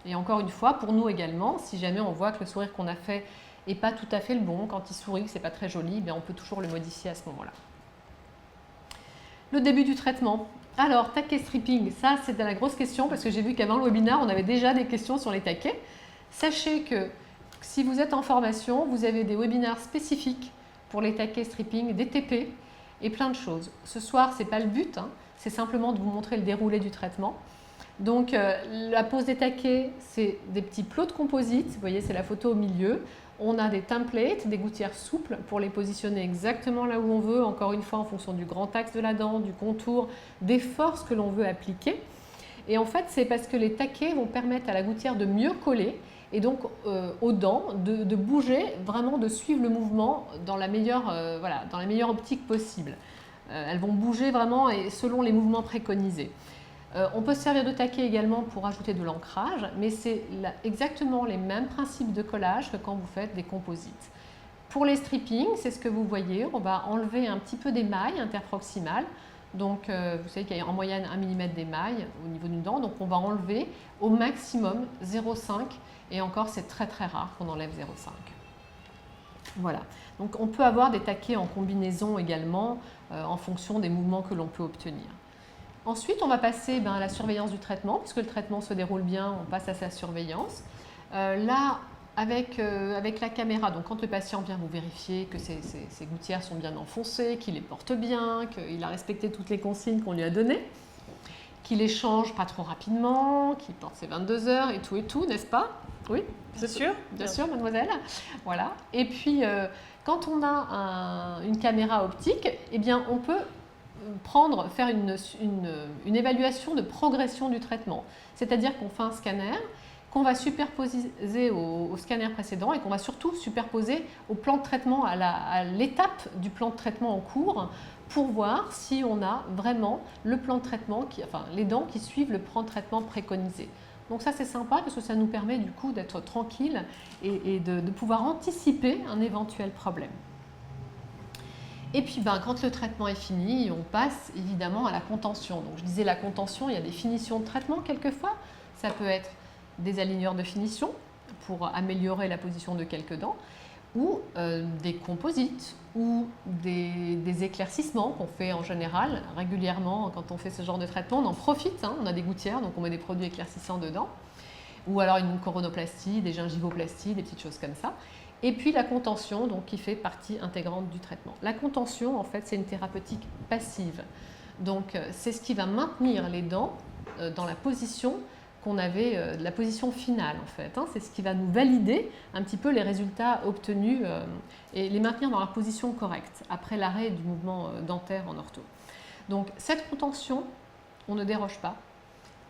S1: Et encore une fois, pour nous également, si jamais on voit que le sourire qu'on a fait n'est pas tout à fait le bon, quand il sourit, que ce n'est pas très joli, on peut toujours le modifier à ce moment-là. Le début du traitement. Alors, taquet stripping, ça c'était la grosse question parce que j'ai vu qu'avant le webinaire, on avait déjà des questions sur les taquets. Sachez que si vous êtes en formation, vous avez des webinaires spécifiques pour les taquets stripping, des TP et plein de choses. Ce soir, ce n'est pas le but, c'est simplement de vous montrer le déroulé du traitement. Donc, la pose des taquets, c'est des petits plots de composite. Vous voyez, c'est la photo au milieu. On a des templates, des gouttières souples pour les positionner exactement là où on veut, encore une fois en fonction du grand axe de la dent, du contour, des forces que l'on veut appliquer. Et en fait, c'est parce que les taquets vont permettre à la gouttière de mieux coller et donc aux dents de bouger, vraiment de suivre le mouvement dans la meilleure, dans la meilleure optique possible. Elles vont bouger vraiment et selon les mouvements préconisés. On peut se servir de taquet également pour ajouter de l'ancrage, mais c'est exactement les mêmes principes de collage que quand vous faites des composites. Pour les stripping, c'est ce que vous voyez, on va enlever un petit peu d'émail interproximal. Donc, vous savez qu'il y a en moyenne 1 mm d'émail au niveau d'une dent, donc on va enlever au maximum 0,5 et encore c'est très très rare qu'on enlève 0,5. Voilà, donc on peut avoir des taquets en combinaison également en fonction des mouvements que l'on peut obtenir. Ensuite, on va passer à la surveillance du traitement, puisque le traitement se déroule bien, on passe à sa surveillance. Là, avec la caméra, donc quand le patient vient vous vérifier que ses gouttières sont bien enfoncées, qu'il les porte bien, qu'il a respecté toutes les consignes qu'on lui a données, qu'il les change pas trop rapidement, qu'il porte ses 22 heures et tout, n'est-ce pas? Oui,
S2: bien sûr.
S1: Bien sûr, mademoiselle. Voilà. Et puis, quand on a une caméra optique, eh bien, on peut faire une évaluation de progression du traitement. C'est-à-dire qu'on fait un scanner, qu'on va superposer au scanner précédent et qu'on va surtout superposer au plan de traitement, à l'étape du plan de traitement en cours pour voir si on a vraiment le plan de traitement, les dents qui suivent le plan de traitement préconisé. Donc ça c'est sympa parce que ça nous permet du coup d'être tranquille et de pouvoir anticiper un éventuel problème. Et puis quand le traitement est fini, on passe évidemment à la contention. Donc je disais la contention, il y a des finitions de traitement quelquefois. Ça peut être des aligneurs de finition pour améliorer la position de quelques dents, ou des composites, ou des éclaircissements qu'on fait en général régulièrement quand on fait ce genre de traitement. On en profite, on a des gouttières, donc on met des produits éclaircissants dedans, ou alors une coronoplastie, des gingivoplasties, des petites choses comme ça. Et puis la contention, donc, qui fait partie intégrante du traitement. La contention, en fait, c'est une thérapeutique passive. Donc, c'est ce qui va maintenir les dents dans la position qu'on avait, la position finale, en fait. C'est ce qui va nous valider un petit peu les résultats obtenus et les maintenir dans la position correcte après l'arrêt du mouvement dentaire en ortho. Donc, cette contention, on ne déroge pas.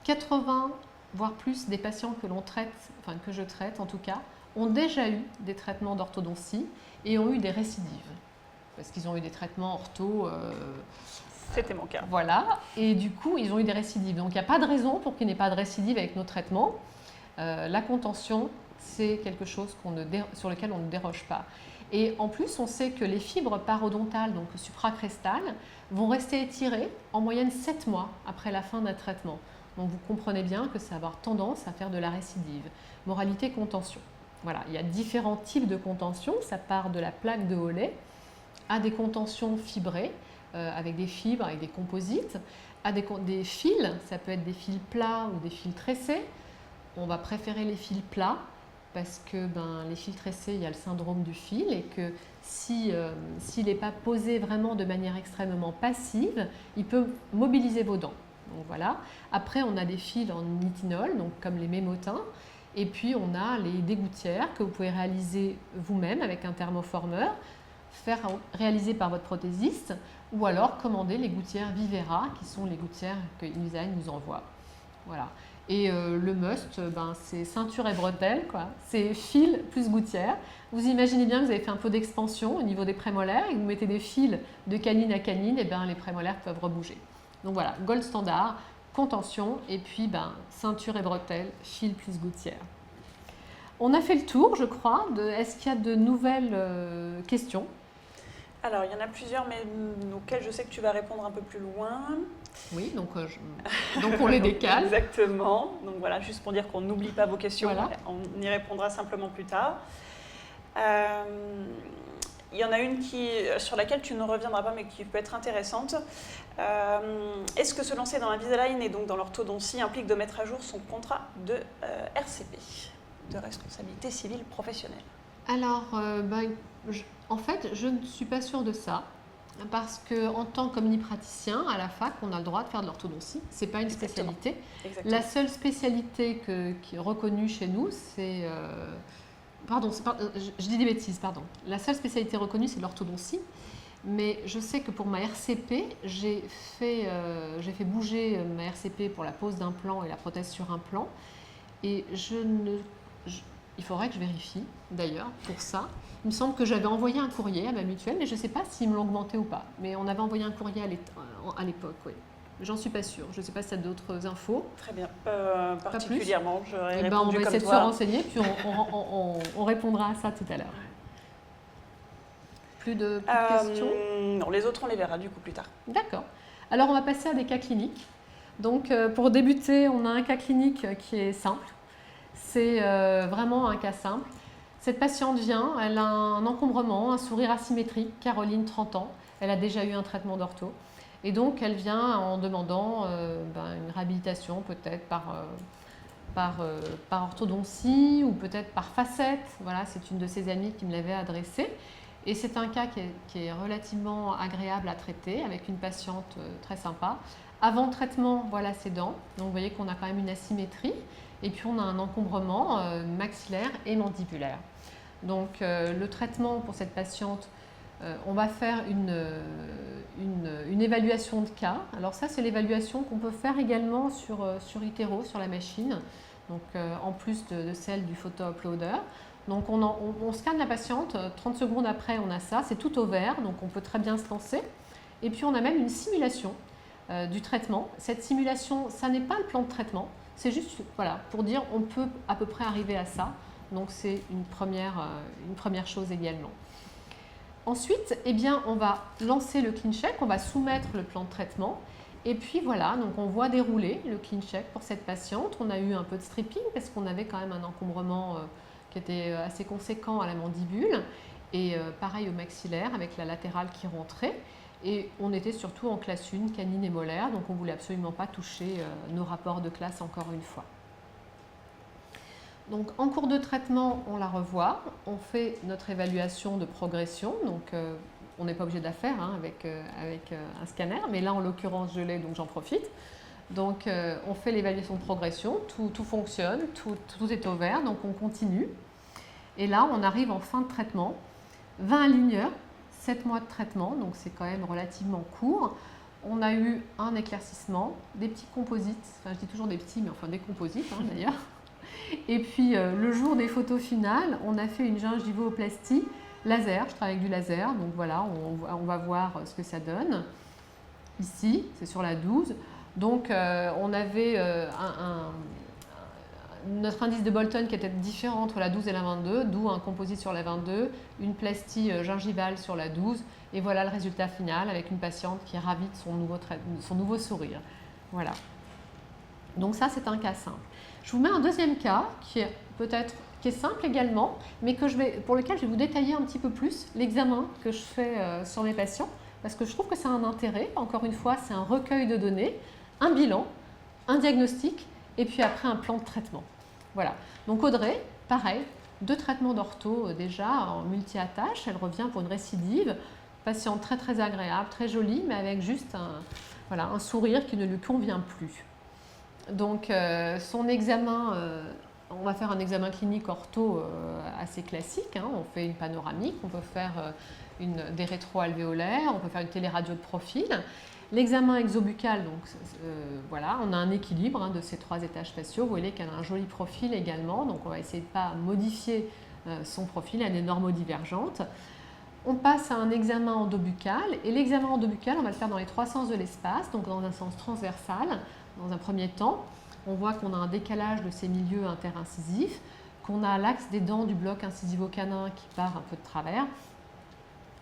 S1: 80, voire plus, des patients que l'on traite, enfin que je traite en tout cas, ont déjà eu des traitements d'orthodontie et ont eu des récidives. Parce qu'ils ont eu des traitements ortho
S2: C'était mon cas.
S1: Voilà, et du coup, ils ont eu des récidives. Donc, il n'y a pas de raison pour qu'il n'y ait pas de récidive avec nos traitements. La contention, c'est quelque chose sur lequel on ne déroge pas. Et en plus, on sait que les fibres parodontales, donc supracrestales, vont rester étirées en moyenne 7 mois après la fin d'un traitement. Donc, vous comprenez bien que ça va avoir tendance à faire de la récidive. Moralité, contention. Voilà, il y a différents types de contention. Ça part de la plaque de Hawley à des contentions fibrées, avec des fibres, avec des composites, à des fils, ça peut être des fils plats ou des fils tressés. On va préférer les fils plats parce que les fils tressés, il y a le syndrome du fil et que s'il n'est pas posé vraiment de manière extrêmement passive, il peut mobiliser vos dents. Donc voilà. Après, on a des fils en nitinol, donc comme les mémotins. Et puis, on a les dégouttières que vous pouvez réaliser vous-même avec un thermoformeur, faire réaliser par votre prothésiste, ou alors commander les gouttières Vivera, qui sont les gouttières que Invisalign nous envoie. Voilà. Et le must, c'est ceinture et bretelles, quoi. C'est fil plus gouttière. Vous imaginez bien que vous avez fait un peu d'expansion au niveau des prémolaires et que vous mettez des fils de canine à canine, et les prémolaires peuvent rebouger. Donc voilà, gold standard, contention, et puis ceinture et bretelles, fil plus gouttière. On a fait le tour, je crois. Est-ce qu'il y a de nouvelles questions ?
S2: Alors, il y en a plusieurs, mais auxquelles je sais que tu vas répondre un peu plus loin.
S1: Oui, donc on les décale.
S2: Exactement. Donc voilà, juste pour dire qu'on n'oublie pas vos questions,
S1: voilà.
S2: On y répondra simplement plus tard. Il y en a une sur laquelle tu ne reviendras pas, mais qui peut être intéressante. Est-ce que se lancer dans l'Invisalign et donc dans l'orthodontie implique de mettre à jour son contrat de RCP, de responsabilité civile professionnelle ?
S1: Alors, en fait, je ne suis pas sûre de ça, parce qu'en tant qu'omnipraticien, à la fac, on a le droit de faire de l'orthodontie. Ce n'est pas une spécialité.
S2: Exactement.
S1: La seule spécialité qui est reconnue chez nous, c'est... je dis des bêtises, pardon. La seule spécialité reconnue, c'est l'orthodontie. Mais je sais que pour ma RCP, j'ai fait bouger ma RCP pour la pose d'implant et la prothèse sur implant. Et il faudrait que je vérifie, d'ailleurs, pour ça. Il me semble que j'avais envoyé un courrier à ma mutuelle, mais je ne sais pas s'ils me l'ont augmenté ou pas. Mais on avait envoyé un courrier à l'époque, oui. J'en suis pas sûre. Je ne sais pas si tu as d'autres infos.
S2: Très bien. Particulièrement, j'aurais répondu
S1: on va essayer
S2: comme
S1: de se renseigner, puis on répondra à ça tout à l'heure. Plus de questions ?
S2: Non, les autres, on les verra du coup plus tard.
S1: D'accord. Alors, on va passer à des cas cliniques. Donc, pour débuter, on a un cas clinique qui est simple. C'est vraiment un cas simple. Cette patiente vient, elle a un encombrement, un sourire asymétrique, Caroline, 30 ans. Elle a déjà eu un traitement d'ortho. Et donc, elle vient en demandant une réhabilitation, peut-être par orthodontie ou peut-être par facette. Voilà, c'est une de ses amies qui me l'avait adressée. Et c'est un cas qui est relativement agréable à traiter, avec une patiente très sympa. Avant le traitement, voilà ses dents. Donc, vous voyez qu'on a quand même une asymétrie. Et puis, on a un encombrement maxillaire et mandibulaire. Donc, le traitement pour cette patiente, on va faire une évaluation de cas. Alors ça, c'est l'évaluation qu'on peut faire également sur iTero, sur la machine, donc, en plus de celle du photo-uploader. Donc on scanne la patiente, 30 secondes après on a ça, c'est tout au vert, donc on peut très bien se lancer. Et puis on a même une simulation du traitement. Cette simulation, ça n'est pas le plan de traitement, c'est juste pour dire on peut à peu près arriver à ça. Donc c'est une première chose également. Ensuite, on va lancer le clean check, on va soumettre le plan de traitement. Et puis voilà, donc on voit dérouler le clean check pour cette patiente. On a eu un peu de stripping parce qu'on avait quand même un encombrement qui était assez conséquent à la mandibule. Et pareil au maxillaire avec la latérale qui rentrait. Et on était surtout en classe 1, canine et molaire, donc on ne voulait absolument pas toucher nos rapports de classe encore une fois. Donc, en cours de traitement, on la revoit, on fait notre évaluation de progression, donc on n'est pas obligé de la faire avec un scanner, mais là en l'occurrence je l'ai, donc j'en profite. Donc on fait l'évaluation de progression, tout fonctionne, tout est au vert, donc on continue. Et là on arrive en fin de traitement, 20 aligneurs, 7 mois de traitement, donc c'est quand même relativement court. On a eu un éclaircissement, des petits composites, enfin je dis toujours des petits, mais enfin des composites d'ailleurs. Et puis le jour des photos finales, on a fait une gingivoplastie laser. Je travaille avec du laser, donc voilà, on va voir ce que ça donne. Ici, c'est sur la 12. Donc, on avait notre indice de Bolton qui était différent entre la 12 et la 22, d'où un composite sur la 22, une plastie gingivale sur la 12, et voilà le résultat final avec une patiente qui est ravie de son nouveau sourire. Voilà. Donc ça, c'est un cas simple. Je vous mets un deuxième cas qui est simple également, mais pour lequel je vais vous détailler un petit peu plus l'examen que je fais sur mes patients, parce que je trouve que ça a un intérêt. Encore une fois, c'est un recueil de données, un bilan, un diagnostic, et puis après un plan de traitement. Voilà. Donc Audrey, pareil, 2 traitements d'ortho déjà en multi-attache. Elle revient pour une récidive. Patiente très très agréable, très jolie, mais avec juste un sourire qui ne lui convient plus. Donc son examen, on va faire un examen clinique ortho assez classique. On fait une panoramique, on peut faire des rétroalvéolaires, on peut faire une téléradio de profil. L'examen exobuccal, donc voilà, on a un équilibre de ces 3 étages spatiaux. Vous voyez qu'elle a un joli profil également, donc on va essayer de ne pas modifier son profil, elle est normodivergente. On passe à un examen endobuccal, et l'examen endobuccal, on va le faire dans les 3 sens de l'espace, donc dans un sens transversal. Dans un premier temps, on voit qu'on a un décalage de ces milieux interincisifs, qu'on a l'axe des dents du bloc incisivo-canin qui part un peu de travers,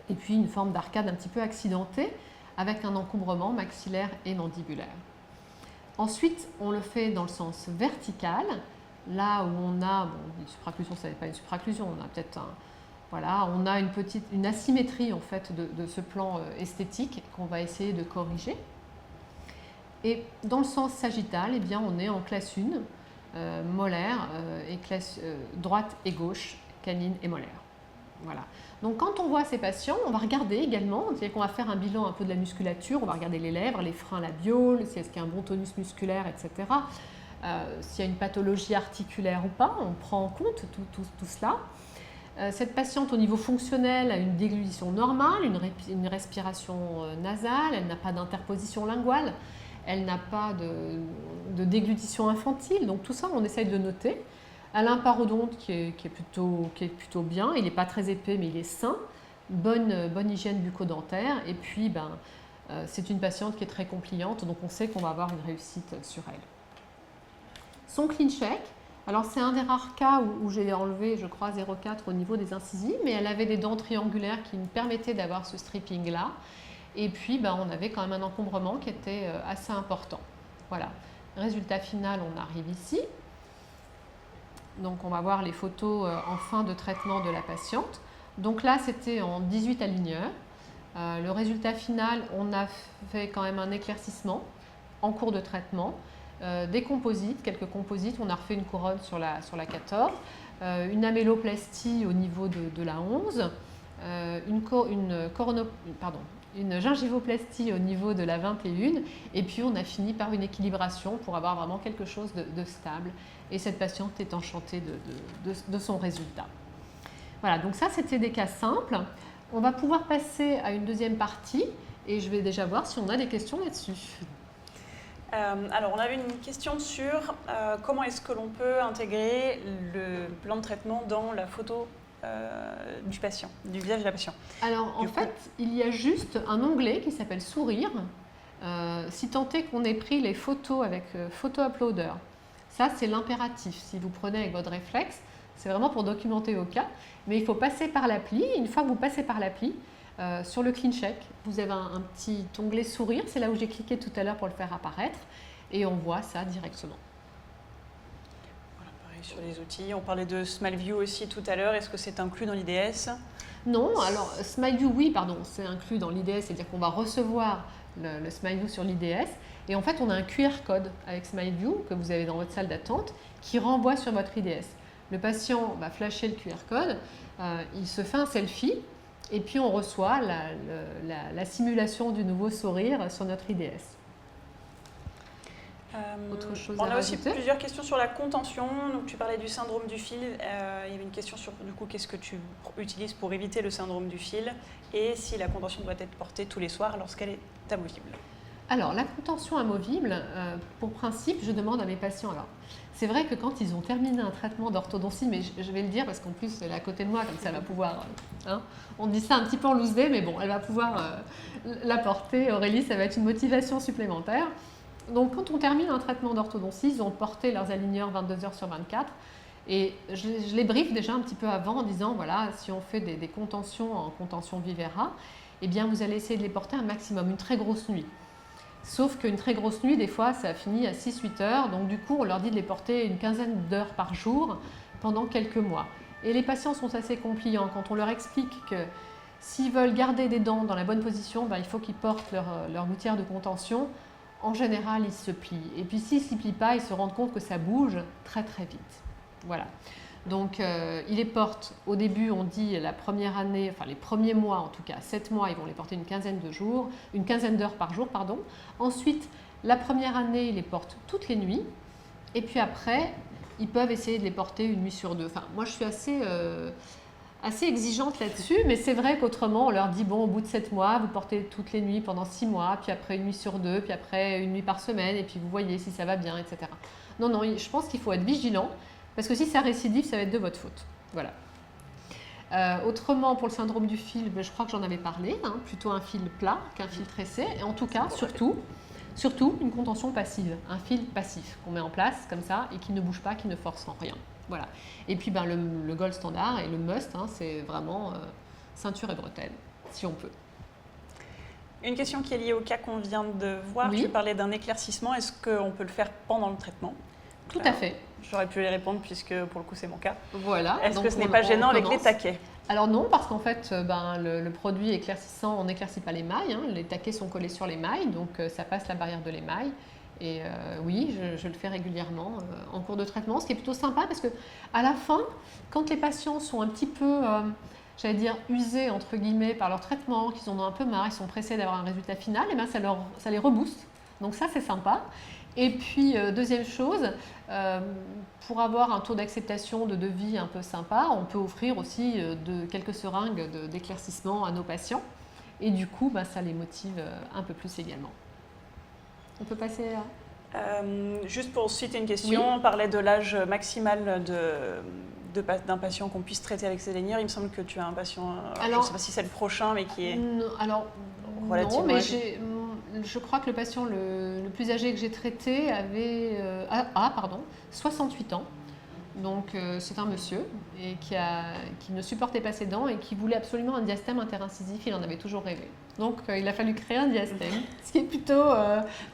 S1: et puis une forme d'arcade un petit peu accidentée, avec un encombrement maxillaire et mandibulaire. Ensuite, on le fait dans le sens vertical, là où on a, une supraclusion, ça n'est pas une supraclusion, on a peut-être on a une asymétrie en fait de ce plan esthétique qu'on va essayer de corriger. Et dans le sens sagittal, eh bien, on est en classe 1, molaire, et classe droite et gauche, canine et molaire. Voilà. Donc quand on voit ces patients, on va regarder également, c'est-à-dire qu'on va faire un bilan un peu de la musculature, on va regarder les lèvres, les freins labiaux, si est-ce qu'il y a un bon tonus musculaire, etc. S'il y a une pathologie articulaire ou pas, on prend en compte tout cela. Cette patiente au niveau fonctionnel a une déglutition normale, une respiration nasale, elle n'a pas d'interposition linguale, elle n'a pas de déglutition infantile, donc tout ça on essaye de noter. Elle a un parodonte qui est plutôt bien, il n'est pas très épais mais il est sain, bonne hygiène bucco-dentaire, et puis c'est une patiente qui est très compliante, donc on sait qu'on va avoir une réussite sur elle. Son clean check, alors c'est un des rares cas où j'ai enlevé, je crois, 0,4 au niveau des incisives, mais elle avait des dents triangulaires qui nous permettaient d'avoir ce stripping-là. Et puis on avait quand même un encombrement qui était assez important. Voilà. Résultat final, on arrive ici. Donc on va voir les photos en fin de traitement de la patiente. Donc là, c'était en 18 aligneurs. Le résultat final, on a fait quand même un éclaircissement en cours de traitement. Des composites, quelques composites, on a refait une couronne sur la 14, une améloplastie au niveau de la 11, une gingivoplastie au niveau de la 21, et puis on a fini par une équilibration pour avoir vraiment quelque chose de stable. Et cette patiente est enchantée de son résultat. Voilà, donc ça c'était des cas simples. On va pouvoir passer à une deuxième partie, et je vais déjà voir si on a des questions là-dessus.
S2: Alors, on avait une question sur comment est-ce que l'on peut intégrer le plan de traitement dans la photo du patient, du visage de la patiente.
S1: Alors, en fait, il y a juste un onglet qui s'appelle Sourire, si tant est qu'on ait pris les photos avec Photo Uploader. Ça, c'est l'impératif. Si vous prenez avec votre réflexe, c'est vraiment pour documenter vos cas, mais il faut passer par l'appli. Une fois que vous passez par l'appli, sur le Clean Check, vous avez un petit onglet Sourire, c'est là où j'ai cliqué tout à l'heure pour le faire apparaître, et on voit ça directement.
S2: Voilà, pareil sur les outils. On parlait de SmileView aussi tout à l'heure. Est-ce que c'est inclus dans l'IDS?
S1: Non, alors SmileView, oui, pardon, c'est inclus dans l'IDS, c'est-à-dire qu'on va recevoir le SmileView sur l'IDS, et en fait, on a un QR code avec SmileView que vous avez dans votre salle d'attente qui renvoie sur votre IDS. Le patient va flasher le QR code, il se fait un selfie, et puis on reçoit la simulation du nouveau sourire sur notre IDS. Autre chose
S2: on
S1: à
S2: a aussi
S1: rajouter?
S2: plusieurs questions sur la contention. Donc, tu parlais du syndrome du fil. Il y avait une question sur du coup, qu'est-ce que tu utilises pour éviter le syndrome du fil et si la contention doit être portée tous les soirs lorsqu'elle est amovible.
S1: Alors, la contention amovible, pour principe, je demande à mes patients. Alors, c'est vrai que quand ils ont terminé un traitement d'orthodontie, mais je vais le dire parce qu'en plus, elle est à côté de moi, comme ça, elle va pouvoir. On dit ça un petit peu en loose day, mais bon, elle va pouvoir l'apporter. Aurélie, ça va être une motivation supplémentaire. Donc, quand on termine un traitement d'orthodontie, ils ont porté leurs aligneurs 22 heures sur 24. Et je les briefe déjà un petit peu avant en disant voilà, si on fait des contentions en contention Vivera, eh bien, vous allez essayer de les porter un maximum, une très grosse nuit. Sauf qu'une très grosse nuit, des fois, ça finit à 6-8 heures. Donc, du coup, on leur dit de les porter une quinzaine d'heures par jour pendant quelques mois. Et les patients sont assez compliants. Quand on leur explique que s'ils veulent garder des dents dans la bonne position, il faut qu'ils portent leur gouttière de contention. En général, ils se plient. Et puis, s'ils ne s'y plient pas, ils se rendent compte que ça bouge très, très vite. Voilà. Donc, ils les portent, au début, on dit la première année, enfin les premiers mois en tout cas, 7 mois, ils vont les porter une quinzaine d'heures par jour, pardon. Ensuite, la première année, ils les portent toutes les nuits. Et puis après, ils peuvent essayer de les porter une nuit sur 2. Enfin, moi, je suis assez exigeante là-dessus, mais c'est vrai qu'autrement, on leur dit, bon, au bout de 7 mois, vous portez toutes les nuits pendant 6 mois, puis après une nuit sur 2, puis après une nuit par semaine, et puis vous voyez si ça va bien, etc. Non, je pense qu'il faut être vigilant. Parce que si ça récidive, ça va être de votre faute. Voilà. Autrement, pour le syndrome du fil, je crois que j'en avais parlé, plutôt un fil plat qu'un fil tressé. Et en tout cas, surtout, une contention passive, un fil passif qu'on met en place comme ça et qui ne bouge pas, qui ne force en rien. Voilà. Et puis le gold standard et le must, c'est vraiment ceinture et bretelles, si on peut.
S2: Une question qui est liée au cas qu'on vient de voir. Oui. Tu parlais d'un éclaircissement. Est-ce qu'on peut le faire pendant le traitement ?
S1: Tout à fait.
S2: J'aurais pu y répondre puisque pour le coup c'est mon cas.
S1: Voilà.
S2: Est-ce que ce n'est pas gênant avec les taquets ?
S1: Alors non, parce qu'en fait le produit éclaircissant, on n'éclaircit pas les mailles. Les taquets sont collés sur les mailles, donc ça passe la barrière de l'émail. Et oui, je le fais régulièrement en cours de traitement, ce qui est plutôt sympa parce qu'à la fin, quand les patients sont un petit peu, j'allais dire, usés entre guillemets par leur traitement, qu'ils en ont un peu marre, ils sont pressés d'avoir un résultat final, et bien ça les rebooste. Donc ça c'est sympa. Et puis, deuxième chose, pour avoir un taux d'acceptation de devis un peu sympa, on peut offrir aussi quelques seringues d'éclaircissement à nos patients. Et du coup, ça les motive un peu plus également. On peut passer à...
S2: Juste pour citer une question, oui. On parlait de l'âge maximal d'un patient qu'on puisse traiter avec ces aligneurs. Il me semble que tu as un patient, je ne sais pas si c'est le prochain, mais qui est relativement âgé.
S1: Je crois que le patient le plus âgé que j'ai traité avait 68 ans. Donc c'est un monsieur et qui ne supportait pas ses dents et qui voulait absolument un diastème interincisif. Il en avait toujours rêvé. Donc il a fallu créer un diastème, ce qui est plutôt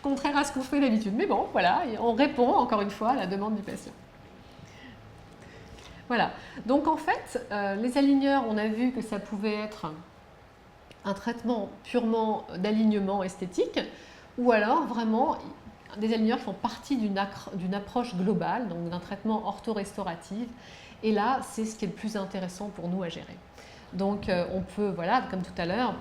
S1: contraire à ce qu'on fait d'habitude. Mais bon, voilà, on répond encore une fois à la demande du patient. Voilà. Donc en fait, les aligneurs, on a vu que ça pouvait être un traitement purement d'alignement esthétique, ou alors vraiment des aligneurs qui font partie d'une approche globale, donc d'un traitement ortho-restauratif. Et là, c'est ce qui est le plus intéressant pour nous à gérer. Donc on peut, voilà, comme tout à l'heure,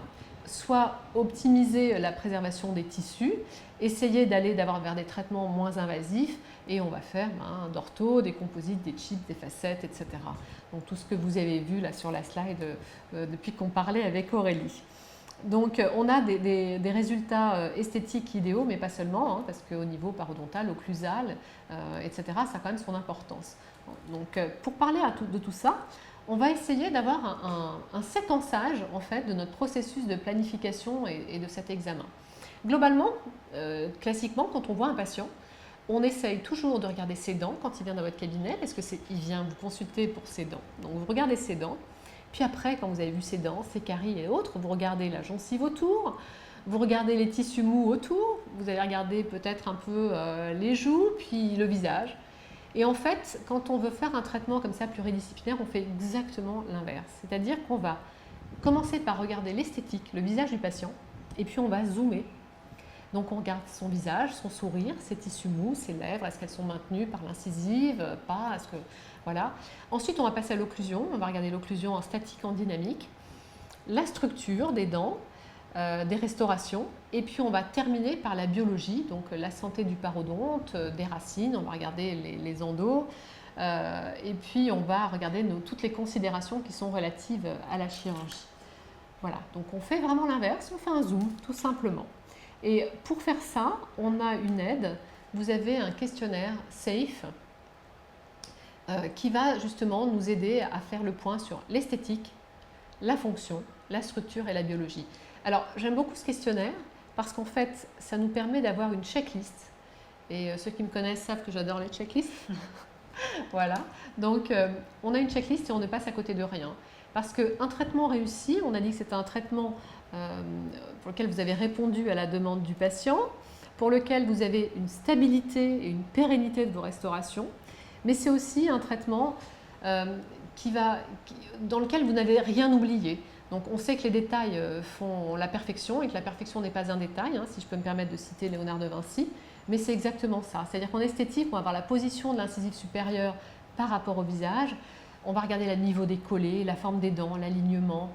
S1: soit optimiser la préservation des tissus, essayer d'avoir vers des traitements moins invasifs, et on va faire d'ortho, des composites, des chips, des facettes, etc. Donc tout ce que vous avez vu là sur la slide depuis qu'on parlait avec Aurélie. Donc on a des résultats esthétiques idéaux, mais pas seulement, parce qu'au niveau parodontal, occlusal, etc., ça a quand même son importance. Donc pour parler de tout ça, on va essayer d'avoir un séquençage en fait, de notre processus de planification et de cet examen. Globalement, classiquement, quand on voit un patient, on essaye toujours de regarder ses dents quand il vient dans votre cabinet, parce qu'il vient vous consulter pour ses dents. Donc vous regardez ses dents, puis après, quand vous avez vu ses dents, ses caries et autres, vous regardez la gencive autour, vous regardez les tissus mous autour, vous allez regarder peut-être un peu les joues, puis le visage. Et en fait, quand on veut faire un traitement comme ça pluridisciplinaire, on fait exactement l'inverse. C'est-à-dire qu'on va commencer par regarder l'esthétique, le visage du patient, et puis on va zoomer. Donc on regarde son visage, son sourire, ses tissus mous, ses lèvres, est-ce qu'elles sont maintenues par l'incisive, pas, est-ce que... Voilà. Ensuite, on va passer à l'occlusion, on va regarder l'occlusion en statique, en dynamique, la structure des dents, des restaurations, et puis on va terminer par la biologie, donc la santé du parodonte, des racines, on va regarder les endos, et puis on va regarder toutes les considérations qui sont relatives à la chirurgie. Voilà, donc on fait vraiment l'inverse, on fait un zoom, tout simplement. Et pour faire ça, on a une aide. Vous avez un questionnaire SAFE qui va justement nous aider à faire le point sur l'esthétique, la fonction, la structure et la biologie. Alors, j'aime beaucoup ce questionnaire parce qu'en fait, ça nous permet d'avoir une checklist. Et ceux qui me connaissent savent que j'adore les checklists. Voilà. Donc, on a une checklist et on ne passe à côté de rien. Parce qu'un traitement réussi, on a dit que c'était un traitement pour lequel vous avez répondu à la demande du patient, pour lequel vous avez une stabilité et une pérennité de vos restaurations, mais c'est aussi un traitement dans lequel vous n'avez rien oublié. Donc on sait que les détails font la perfection et que la perfection n'est pas un détail, hein, si je peux me permettre de citer Léonard de Vinci, mais c'est exactement ça. C'est-à-dire qu'en esthétique, on va avoir la position de l'incisif supérieur par rapport au visage, on va regarder le niveau des collets, la forme des dents, l'alignement.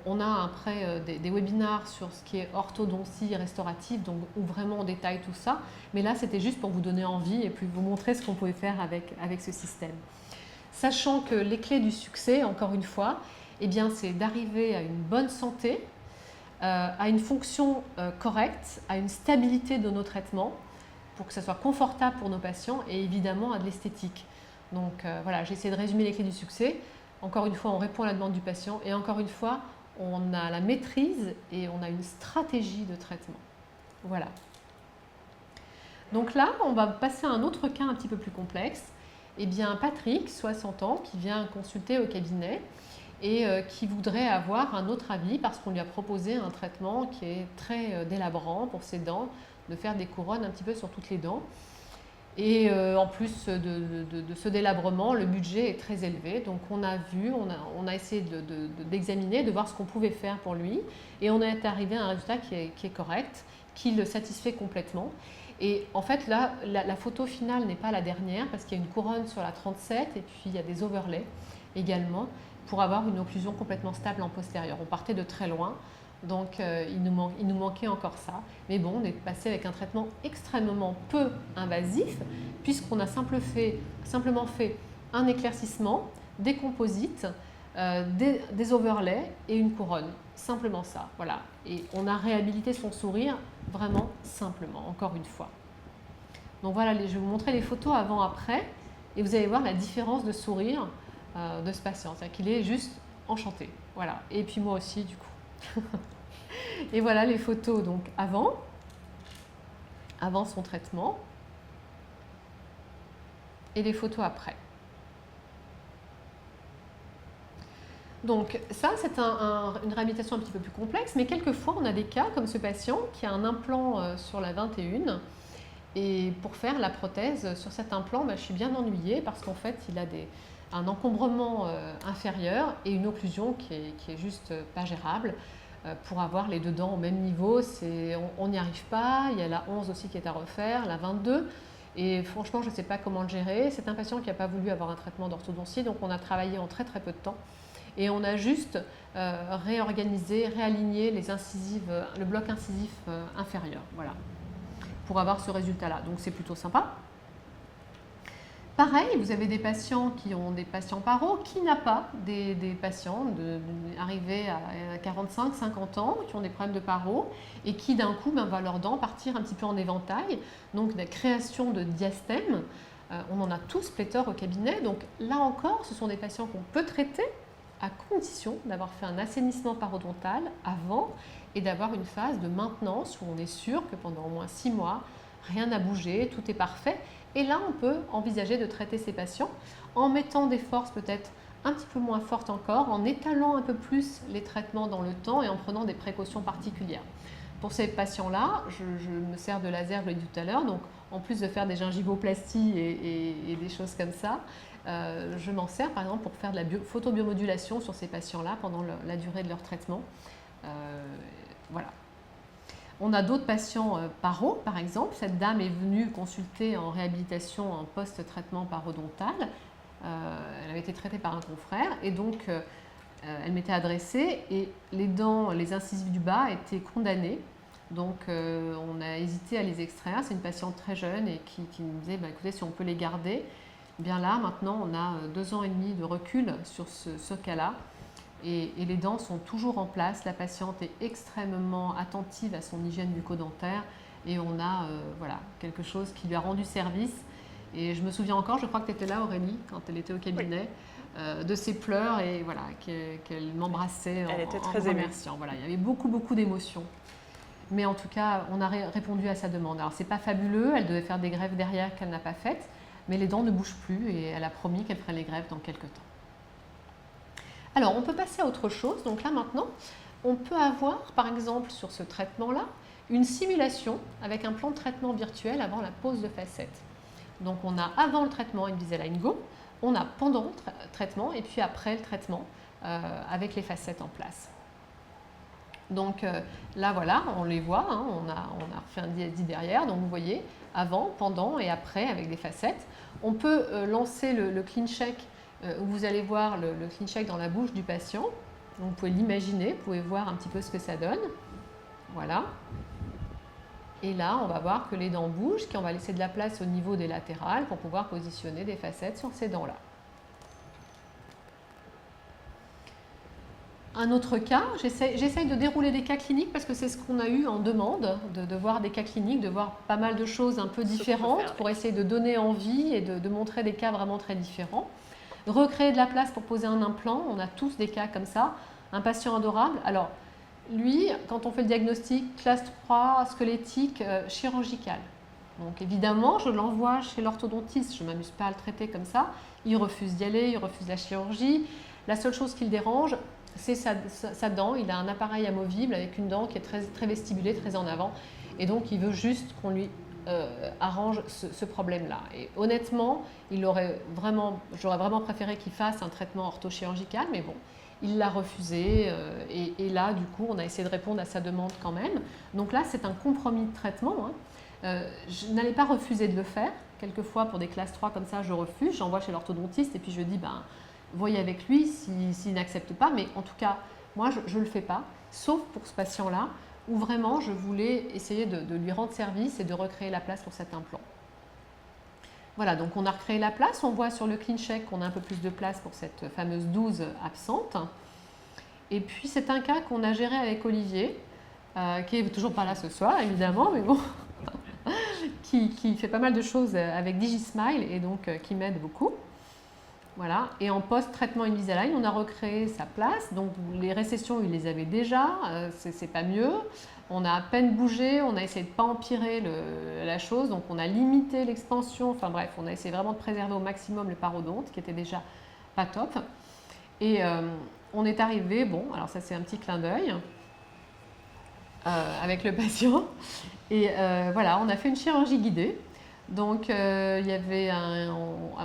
S1: On a après des webinars sur ce qui est orthodontie restaurative, donc où vraiment on détaille tout ça. Mais là, c'était juste pour vous donner envie et puis vous montrer ce qu'on pouvait faire avec ce système. Sachant que les clés du succès, encore une fois, eh bien, c'est d'arriver à une bonne santé, à une fonction correcte, à une stabilité de nos traitements, pour que ça soit confortable pour nos patients et évidemment à de l'esthétique. Donc voilà, j'ai essayé de résumer les clés du succès. Encore une fois, on répond à la demande du patient et encore une fois, on a la maîtrise et on a une stratégie de traitement. Voilà. Donc là, on va passer à un autre cas un petit peu plus complexe. Eh bien, Patrick, 60 ans, qui vient consulter au cabinet et qui voudrait avoir un autre avis parce qu'on lui a proposé un traitement qui est très délabrant pour ses dents, de faire des couronnes un petit peu sur toutes les dents. Et en plus de ce délabrement, le budget est très élevé. Donc on a essayé d'examiner, de voir ce qu'on pouvait faire pour lui. Et on est arrivé à un résultat qui est correct, qui le satisfait complètement. Et en fait, là, la photo finale n'est pas la dernière parce qu'il y a une couronne sur la 37 et puis il y a des overlays également pour avoir une occlusion complètement stable en postérieur. On partait de très loin. Donc il nous manquait encore ça. Mais bon, on est passé avec un traitement extrêmement peu invasif puisqu'on a simplement fait un éclaircissement, des composites, des overlays et une couronne. Simplement ça, voilà. Et on a réhabilité son sourire vraiment simplement, encore une fois. Donc voilà, je vais vous montrer les photos avant-après et vous allez voir la différence de sourire de ce patient. C'est-à-dire qu'il est juste enchanté. Voilà. Et puis moi aussi, du coup. Et voilà les photos donc avant son traitement et les photos après. Donc ça c'est une réhabilitation un petit peu plus complexe, mais quelquefois on a des cas comme ce patient qui a un implant sur la 21 et pour faire la prothèse sur cet implant, je suis bien ennuyée parce qu'en fait il a un encombrement inférieur et une occlusion qui est juste pas gérable. Pour avoir les deux dents au même niveau, on n'y arrive pas. Il y a la 11 aussi qui est à refaire, la 22. Et franchement, je ne sais pas comment le gérer. C'est un patient qui n'a pas voulu avoir un traitement d'orthodontie, donc on a travaillé en très très peu de temps. Et on a juste réorganisé, réaligné les incisives, le bloc incisif inférieur, voilà, pour avoir ce résultat-là. Donc c'est plutôt sympa. Pareil, vous avez des patients qui ont des patients paro, qui n'a pas des patients arrivés à 45, 50 ans, qui ont des problèmes de paro et qui d'un coup voient leurs dents partir un petit peu en éventail. Donc la création de diastème, on en a tous pléthore au cabinet. Donc là encore, ce sont des patients qu'on peut traiter à condition d'avoir fait un assainissement parodontal avant et d'avoir une phase de maintenance où on est sûr que pendant au moins 6 mois, rien n'a bougé, tout est parfait. Et là, on peut envisager de traiter ces patients en mettant des forces peut-être un petit peu moins fortes encore, en étalant un peu plus les traitements dans le temps et en prenant des précautions particulières. Pour ces patients-là, je me sers de laser, je l'ai dit tout à l'heure, donc en plus de faire des gingivoplasties et des choses comme ça, je m'en sers par exemple pour faire de la photobiomodulation sur ces patients-là pendant la durée de leur traitement. Voilà. On a d'autres patients paro, par exemple. Cette dame est venue consulter en réhabilitation en post-traitement parodontal. Elle avait été traitée par un confrère et donc elle m'était adressée et les dents, les incisives du bas étaient condamnées. Donc on a hésité à les extraire. C'est une patiente très jeune et qui me disait écoutez, si on peut les garder. Bien là, maintenant, on a 2 ans et demi de recul sur ce cas-là. et les dents sont toujours en place. La patiente est extrêmement attentive à son hygiène bucco-dentaire et on a voilà, quelque chose qui lui a rendu service. Et je me souviens encore, je crois que tu étais là Aurélie, quand elle était au cabinet, de ses pleurs et voilà, qu'elle m'embrassait en me remerciant. Voilà, il y avait beaucoup d'émotions. Mais en tout cas, on a répondu à sa demande. Alors, ce n'est pas fabuleux, elle devait faire des greffes derrière qu'elle n'a pas faites, mais les dents ne bougent plus et elle a promis qu'elle ferait les greffes dans quelques temps. Alors, on peut passer à autre chose. Donc là, maintenant, on peut avoir, par exemple, sur ce traitement-là, une simulation avec un plan de traitement virtuel avant la pose de facettes. Donc, on a avant le traitement Invisalign Go, on a pendant le traitement et puis après le traitement avec les facettes en place. Donc là, voilà, on les voit, hein, on a refait un diadi derrière, donc vous voyez, avant, pendant et après avec des facettes. On peut lancer le clean check, où vous allez voir le clean check dans la bouche du patient. Donc, vous pouvez l'imaginer, vous pouvez voir un petit peu ce que ça donne. Voilà. Et là, on va voir que les dents bougent, qu'on va laisser de la place au niveau des latérales pour pouvoir positionner des facettes sur ces dents-là. Un autre cas, j'essaye de dérouler des cas cliniques parce que c'est ce qu'on a eu en demande, de voir des cas cliniques, de voir pas mal de choses un peu différentes pour essayer de donner envie et de montrer des cas vraiment très différents. Recréer de la place pour poser un implant, on a tous des cas comme ça. Un patient adorable, alors lui, quand on fait le diagnostic, classe 3, squelettique, chirurgical. Donc évidemment, je l'envoie chez l'orthodontiste, je ne m'amuse pas à le traiter comme ça. Il refuse d'y aller, il refuse la chirurgie. La seule chose qui le dérange, c'est sa dent. Il a un appareil amovible avec une dent qui est très vestibulée, très en avant. Et donc, il veut juste qu'on lui arrange ce problème-là. Et honnêtement, j'aurais vraiment préféré qu'il fasse un traitement orthochirurgical, mais bon, il l'a refusé. Et là, du coup, on a essayé de répondre à sa demande quand même. Donc là, c'est un compromis de traitement, hein. Je n'allais pas refuser de le faire. Quelquefois, pour des classes 3 comme ça, je refuse. J'envoie chez l'orthodontiste et puis je dis, voyez avec lui s'il n'accepte pas, mais en tout cas, moi, je ne le fais pas, sauf pour ce patient-là, où vraiment, je voulais essayer de lui rendre service et de recréer la place pour cet implant. Voilà, donc on a recréé la place, on voit sur le clean check qu'on a un peu plus de place pour cette fameuse 12 absente. Et puis, c'est un cas qu'on a géré avec Olivier, qui n'est toujours pas là ce soir, évidemment, mais bon, qui fait pas mal de choses avec DigiSmile et donc qui m'aide beaucoup. Voilà. Et en post-traitement Invisalign, on a recréé sa place. Donc les récessions, il les avait déjà, c'est pas mieux. On a à peine bougé, on a essayé de ne pas empirer la chose. Donc on a limité l'expansion. Enfin bref, on a essayé vraiment de préserver au maximum le parodonte, qui était déjà pas top. Et on est arrivé, bon, alors ça c'est un petit clin d'œil avec le patient. Et voilà, on a fait une chirurgie guidée. Donc, il y avait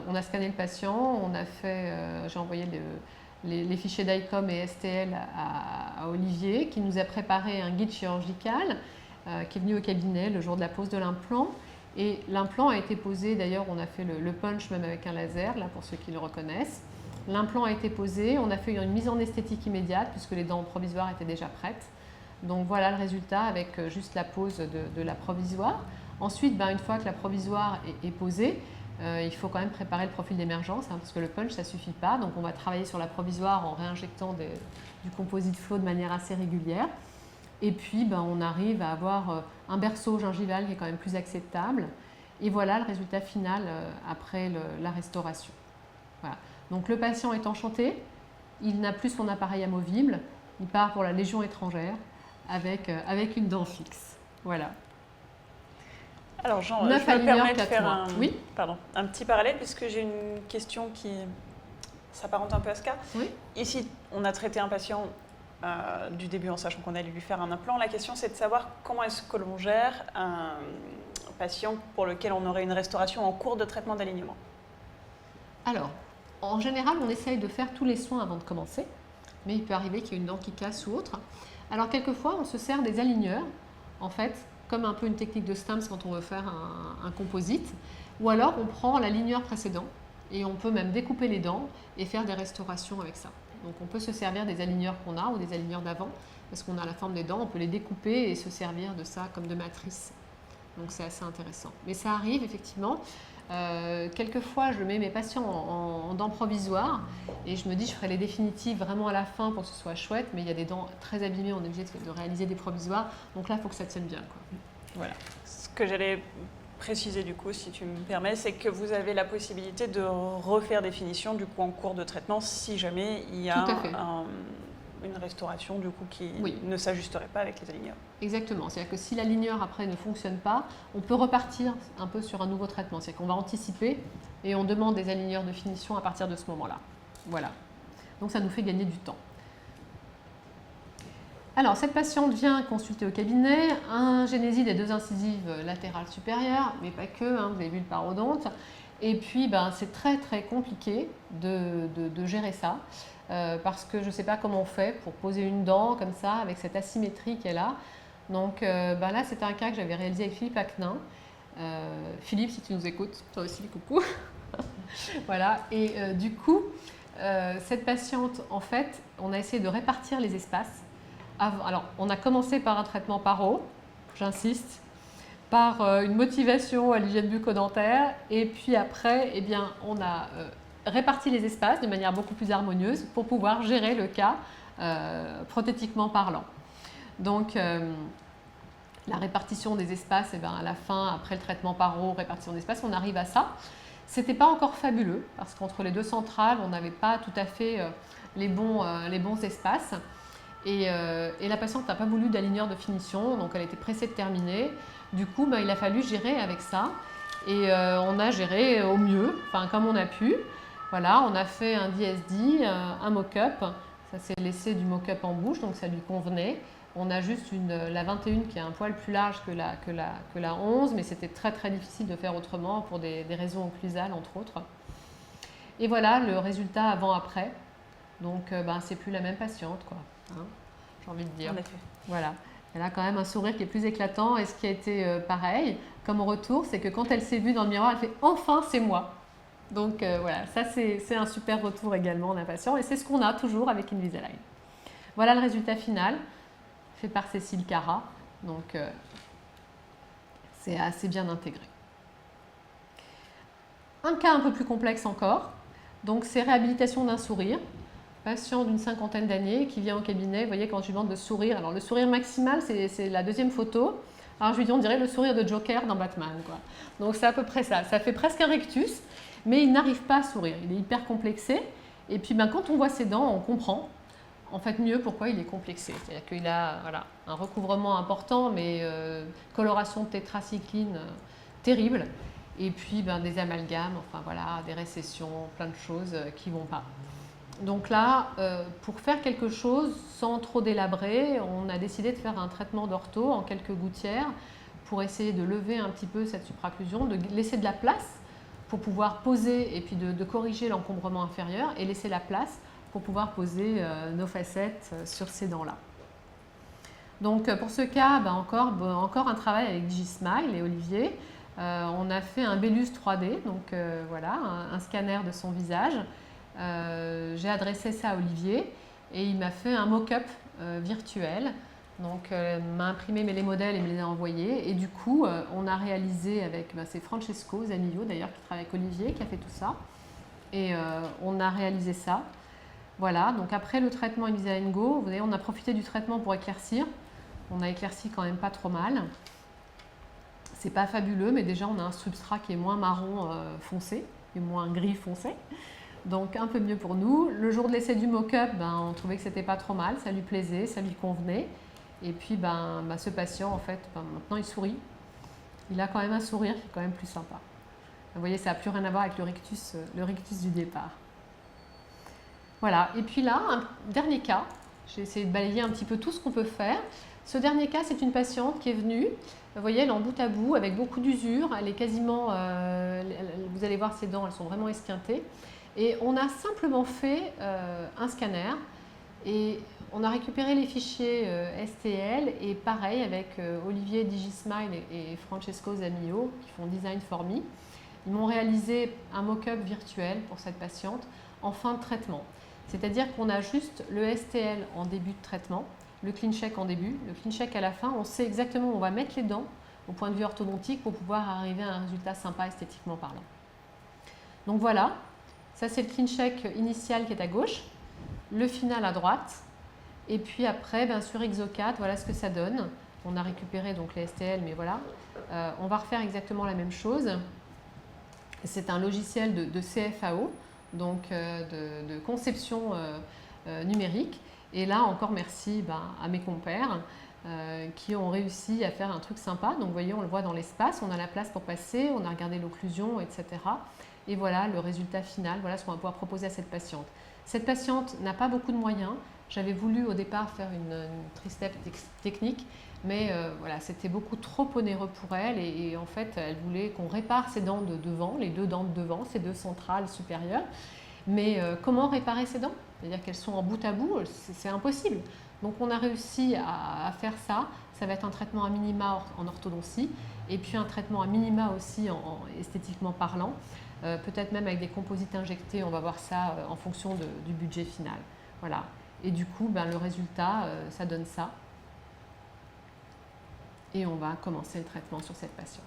S1: on a scanné le patient, j'ai envoyé les fichiers d'ICOM et STL à Olivier, qui nous a préparé un guide chirurgical, qui est venu au cabinet le jour de la pose de l'implant. Et l'implant a été posé, d'ailleurs, on a fait le punch même avec un laser, là pour ceux qui le reconnaissent. L'implant a été posé, on a fait une mise en esthétique immédiate, puisque les dents provisoires étaient déjà prêtes. Donc voilà le résultat avec juste la pose de la provisoire. Ensuite, une fois que la provisoire est posée, il faut quand même préparer le profil d'émergence, hein, parce que le punch, ça ne suffit pas. Donc, on va travailler sur la provisoire en réinjectant du composite flow de manière assez régulière. Et puis, on arrive à avoir un berceau gingival qui est quand même plus acceptable. Et voilà le résultat final après la restauration. Voilà. Donc, le patient est enchanté. Il n'a plus son appareil amovible. Il part pour la Légion étrangère avec une dent fixe. Voilà.
S2: Alors Jean, je me permets de faire un petit parallèle puisque j'ai une question qui s'apparente un peu à ce cas.
S1: Oui.
S2: Ici, on a traité un patient du début en sachant qu'on allait lui faire un implant. La question, c'est de savoir comment est-ce que l'on gère un patient pour lequel on aurait une restauration en cours de traitement d'alignement.
S1: Alors, en général, on essaye de faire tous les soins avant de commencer, mais il peut arriver qu'il y ait une dent qui casse ou autre. Alors, quelquefois, on se sert des aligneurs, en fait, comme un peu une technique de Stamps quand on veut faire un composite, ou alors on prend l'aligneur précédent et on peut même découper les dents et faire des restaurations avec ça. Donc on peut se servir des aligneurs qu'on a ou des aligneurs d'avant, parce qu'on a la forme des dents, on peut les découper et se servir de ça comme de matrice. Donc c'est assez intéressant. Mais ça arrive effectivement. Quelquefois, je mets mes patients en dents provisoires et je me dis je ferai les définitives vraiment à la fin pour que ce soit chouette, mais il y a des dents très abîmées, on est obligé de réaliser des provisoires. Donc là, il faut que ça tienne bien, quoi. Voilà.
S2: Ce que j'allais préciser du coup, si tu me permets, c'est que vous avez la possibilité de refaire des finitions du coup en cours de traitement si jamais il y a une restauration du coup qui ne s'ajusterait pas avec les aligneurs.
S1: Exactement, c'est-à-dire que si l'aligneur après ne fonctionne pas, on peut repartir un peu sur un nouveau traitement, c'est-à-dire qu'on va anticiper et on demande des aligneurs de finition à partir de ce moment-là. Voilà, donc ça nous fait gagner du temps. Alors, cette patiente vient consulter au cabinet, un génésie des 2 incisives latérales supérieures, mais pas que, hein, vous avez vu le parodonte. Et puis, c'est très très compliqué de gérer ça, parce que je ne sais pas comment on fait pour poser une dent comme ça, avec cette asymétrie qu'elle a. Donc là, c'était un cas que j'avais réalisé avec Philippe Acquenin. Philippe, si tu nous écoutes, toi aussi, coucou. Voilà, et du coup, cette patiente, en fait, on a essayé de répartir les espaces. Alors, on a commencé par un traitement paro, j'insiste, par une motivation à l'hygiène bucco-dentaire, et puis après, eh bien, on a réparti les espaces de manière beaucoup plus harmonieuse pour pouvoir gérer le cas prothétiquement parlant. Donc, la répartition des espaces, eh bien, à la fin, après le traitement paro, répartition d'espace, on arrive à ça. C'était pas encore fabuleux, parce qu'entre les 2 centrales, on n'avait pas tout à fait les bons espaces. Et la patiente n'a pas voulu d'aligneur de finition, donc elle était pressée de terminer. Du coup, il a fallu gérer avec ça. Et on a géré au mieux, enfin comme on a pu. Voilà, on a fait un DSD, un mock-up. Ça s'est laissé du mock-up en bouche, donc ça lui convenait. On a juste la 21 qui est un poil plus large que la 11, mais c'était très très difficile de faire autrement pour des raisons occlusales, entre autres. Et voilà le résultat avant-après. Donc, c'est plus la même patiente, quoi. Hein, j'ai envie de dire. Voilà. Elle a quand même un sourire qui est plus éclatant. Et ce qui a été pareil, comme retour, c'est que quand elle s'est vue dans le miroir, elle fait « Enfin, c'est moi !» Donc voilà, ça c'est un super retour également d'un patient. Et c'est ce qu'on a toujours avec Invisalign. Voilà le résultat final, fait par Cécile Cara. Donc c'est assez bien intégré. Un cas un peu plus complexe encore. Donc c'est réhabilitation d'un sourire. Patient d'une 50aine d'années qui vient au cabinet, vous voyez quand je lui demande de sourire, alors le sourire maximal c'est la 2e photo, alors je lui dis on dirait le sourire de Joker dans Batman, quoi. Donc c'est à peu près ça, ça fait presque un rectus, mais il n'arrive pas à sourire, il est hyper complexé, et puis quand on voit ses dents, on comprend en fait mieux pourquoi il est complexé, c'est-à-dire qu'il a un recouvrement important, mais coloration de tétracycline terrible, et puis des amalgames, enfin voilà, des récessions, plein de choses qui ne vont pas. Donc là, pour faire quelque chose sans trop délabrer, on a décidé de faire un traitement d'ortho en quelques gouttières pour essayer de lever un petit peu cette supraocclusion, de laisser de la place pour pouvoir poser et puis de corriger l'encombrement inférieur et laisser la place pour pouvoir poser nos facettes sur ces dents-là. Donc pour ce cas, encore un travail avec DigiSmile et Olivier. On a fait un Bellus 3D, donc voilà, un scanner de son visage. J'ai adressé ça à Olivier et il m'a fait un mock-up virtuel. Donc, m'a imprimé les modèles et me les a envoyés. Et du coup, on a réalisé avec, c'est Francesco Zanillo d'ailleurs qui travaille avec Olivier qui a fait tout ça. Et on a réalisé ça. Voilà, donc après le traitement Invisalign Go, vous voyez, on a profité du traitement pour éclaircir. On a éclairci quand même pas trop mal. C'est pas fabuleux, mais déjà on a un substrat qui est moins marron foncé et moins gris foncé. Donc un peu mieux pour nous. Le jour de l'essai du mock-up, on trouvait que c'était pas trop mal, ça lui plaisait, ça lui convenait. Et puis ce patient, en fait, maintenant il sourit. Il a quand même un sourire qui est quand même plus sympa. Vous voyez, ça n'a plus rien à voir avec le rictus du départ. Voilà, et puis là, un dernier cas. J'ai essayé de balayer un petit peu tout ce qu'on peut faire. Ce dernier cas, c'est une patiente qui est venue. Vous voyez, elle est en bout à bout, avec beaucoup d'usure. Elle est quasiment, vous allez voir ses dents, elles sont vraiment esquintées. Et on a simplement fait un scanner et on a récupéré les fichiers STL et pareil avec Olivier DigiSmile et Francesco Zamillo qui font Design for Me. Ils m'ont réalisé un mock-up virtuel pour cette patiente en fin de traitement. C'est-à-dire qu'on a juste le STL en début de traitement, le clean check en début, le clean check à la fin. On sait exactement où on va mettre les dents au point de vue orthodontique pour pouvoir arriver à un résultat sympa esthétiquement parlant. Donc voilà, ça c'est le clean check initial qui est à gauche, le final à droite, et puis après sur Exocad, voilà ce que ça donne. On a récupéré donc les STL, mais voilà, on va refaire exactement la même chose. C'est un logiciel de CFAO, donc de conception numérique. Et là encore merci à mes compères qui ont réussi à faire un truc sympa. Donc vous voyez, on le voit dans l'espace, on a la place pour passer, on a regardé l'occlusion, etc. Et voilà le résultat final, voilà ce qu'on va pouvoir proposer à cette patiente. Cette patiente n'a pas beaucoup de moyens. J'avais voulu au départ faire une tristep technique, mais voilà, c'était beaucoup trop onéreux pour elle et en fait, elle voulait qu'on répare ses dents de devant, les 2 dents de devant, ces 2 centrales supérieures. Mais comment réparer ces dents? C'est-à-dire qu'elles sont en bout à bout, c'est impossible. Donc on a réussi à faire ça. Ça va être un traitement à minima en orthodontie et puis un traitement à minima aussi en esthétiquement parlant. Peut-être même avec des composites injectés, on va voir ça en fonction du budget final. Voilà. Et du coup, le résultat, ça donne ça. Et on va commencer le traitement sur cette patiente.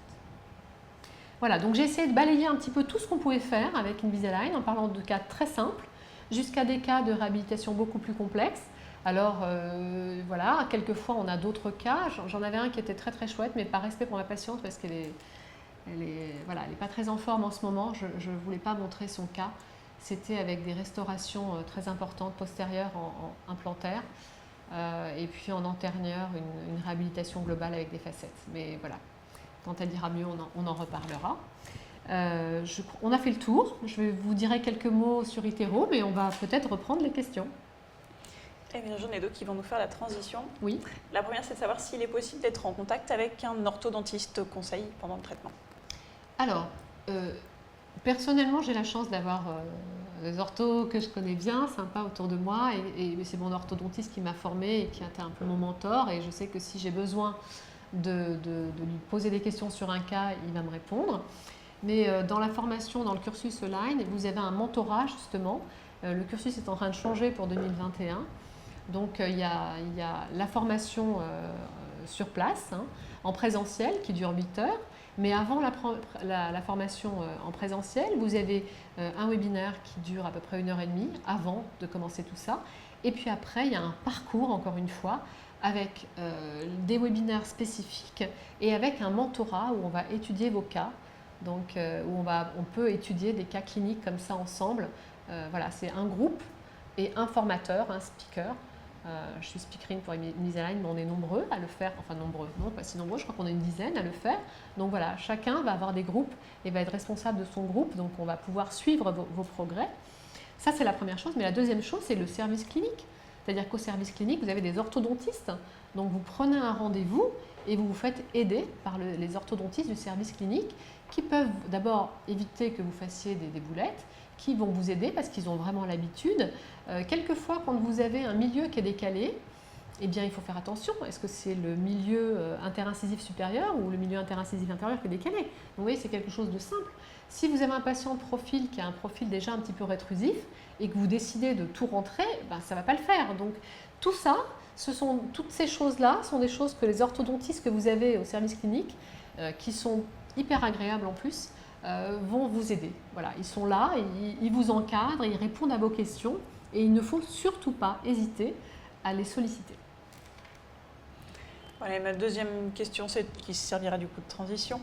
S1: Voilà, donc j'ai essayé de balayer un petit peu tout ce qu'on pouvait faire avec Invisalign en parlant de cas très simples jusqu'à des cas de réhabilitation beaucoup plus complexes. Alors voilà, quelquefois on a d'autres cas. J'en avais un qui était très très chouette, mais par respect pour ma patiente parce qu'elle est, voilà, elle n'est pas très en forme en ce moment, je ne voulais pas montrer son cas. C'était avec des restaurations très importantes postérieures en implantaires et puis en antérieur une réhabilitation globale avec des facettes. Mais voilà, quand elle ira mieux, on en reparlera. On a fait le tour. Je vous dirai quelques mots sur Itero, mais on va peut-être reprendre les questions.
S2: Eh bien, j'en ai 2 qui vont nous faire la transition.
S1: Oui.
S2: La première, c'est de savoir s'il est possible d'être en contact avec un orthodontiste conseil pendant le traitement.
S1: Alors, personnellement, j'ai la chance d'avoir des orthos que je connais bien, sympas autour de moi, et c'est mon orthodontiste qui m'a formée et qui a été un peu mon mentor, et je sais que si j'ai besoin de lui poser des questions sur un cas, il va me répondre. Mais dans la formation, dans le cursus Align, vous avez un mentorat justement. Le cursus est en train de changer pour 2021. Donc il y a la formation sur place, en présentiel, qui dure 8 heures. Mais avant la formation en présentiel, vous avez un webinaire qui dure à peu près 1h30 avant de commencer tout ça. Et puis après, il y a un parcours, encore une fois, avec des webinaires spécifiques et avec un mentorat où on va étudier vos cas. Donc, où on peut étudier des cas cliniques comme ça ensemble. Voilà, c'est un groupe et un formateur, un speaker. Je suis speakerine pour Invisalign, mais on est nombreux à le faire. Enfin, nombreux, non, pas si nombreux, je crois qu'on est une dizaine à le faire. Donc voilà, chacun va avoir des groupes et va être responsable de son groupe. Donc on va pouvoir suivre vos progrès. Ça, c'est la première chose. Mais la deuxième chose, c'est le service clinique. C'est-à-dire qu'au service clinique, vous avez des orthodontistes. Donc vous prenez un rendez-vous et vous vous faites aider par les orthodontistes du service clinique qui peuvent d'abord éviter que vous fassiez des boulettes, qui vont vous aider parce qu'ils ont vraiment l'habitude. Quelquefois, quand vous avez un milieu qui est décalé, eh bien, il faut faire attention. Est-ce que c'est le milieu interincisif supérieur ou le milieu interincisif inférieur qui est décalé? Donc, vous voyez, c'est quelque chose de simple. Si vous avez un patient de profil qui a un profil déjà un petit peu rétrusif et que vous décidez de tout rentrer, ça ne va pas le faire. Donc, tout ça, toutes ces choses-là sont des choses que les orthodontistes que vous avez au service clinique, qui sont hyper agréables en plus, vont vous aider. Voilà, ils sont là, ils vous encadrent, ils répondent à vos questions et il ne faut surtout pas hésiter à les solliciter.
S2: Voilà, ma deuxième question, c'est qui servira du coup de transition.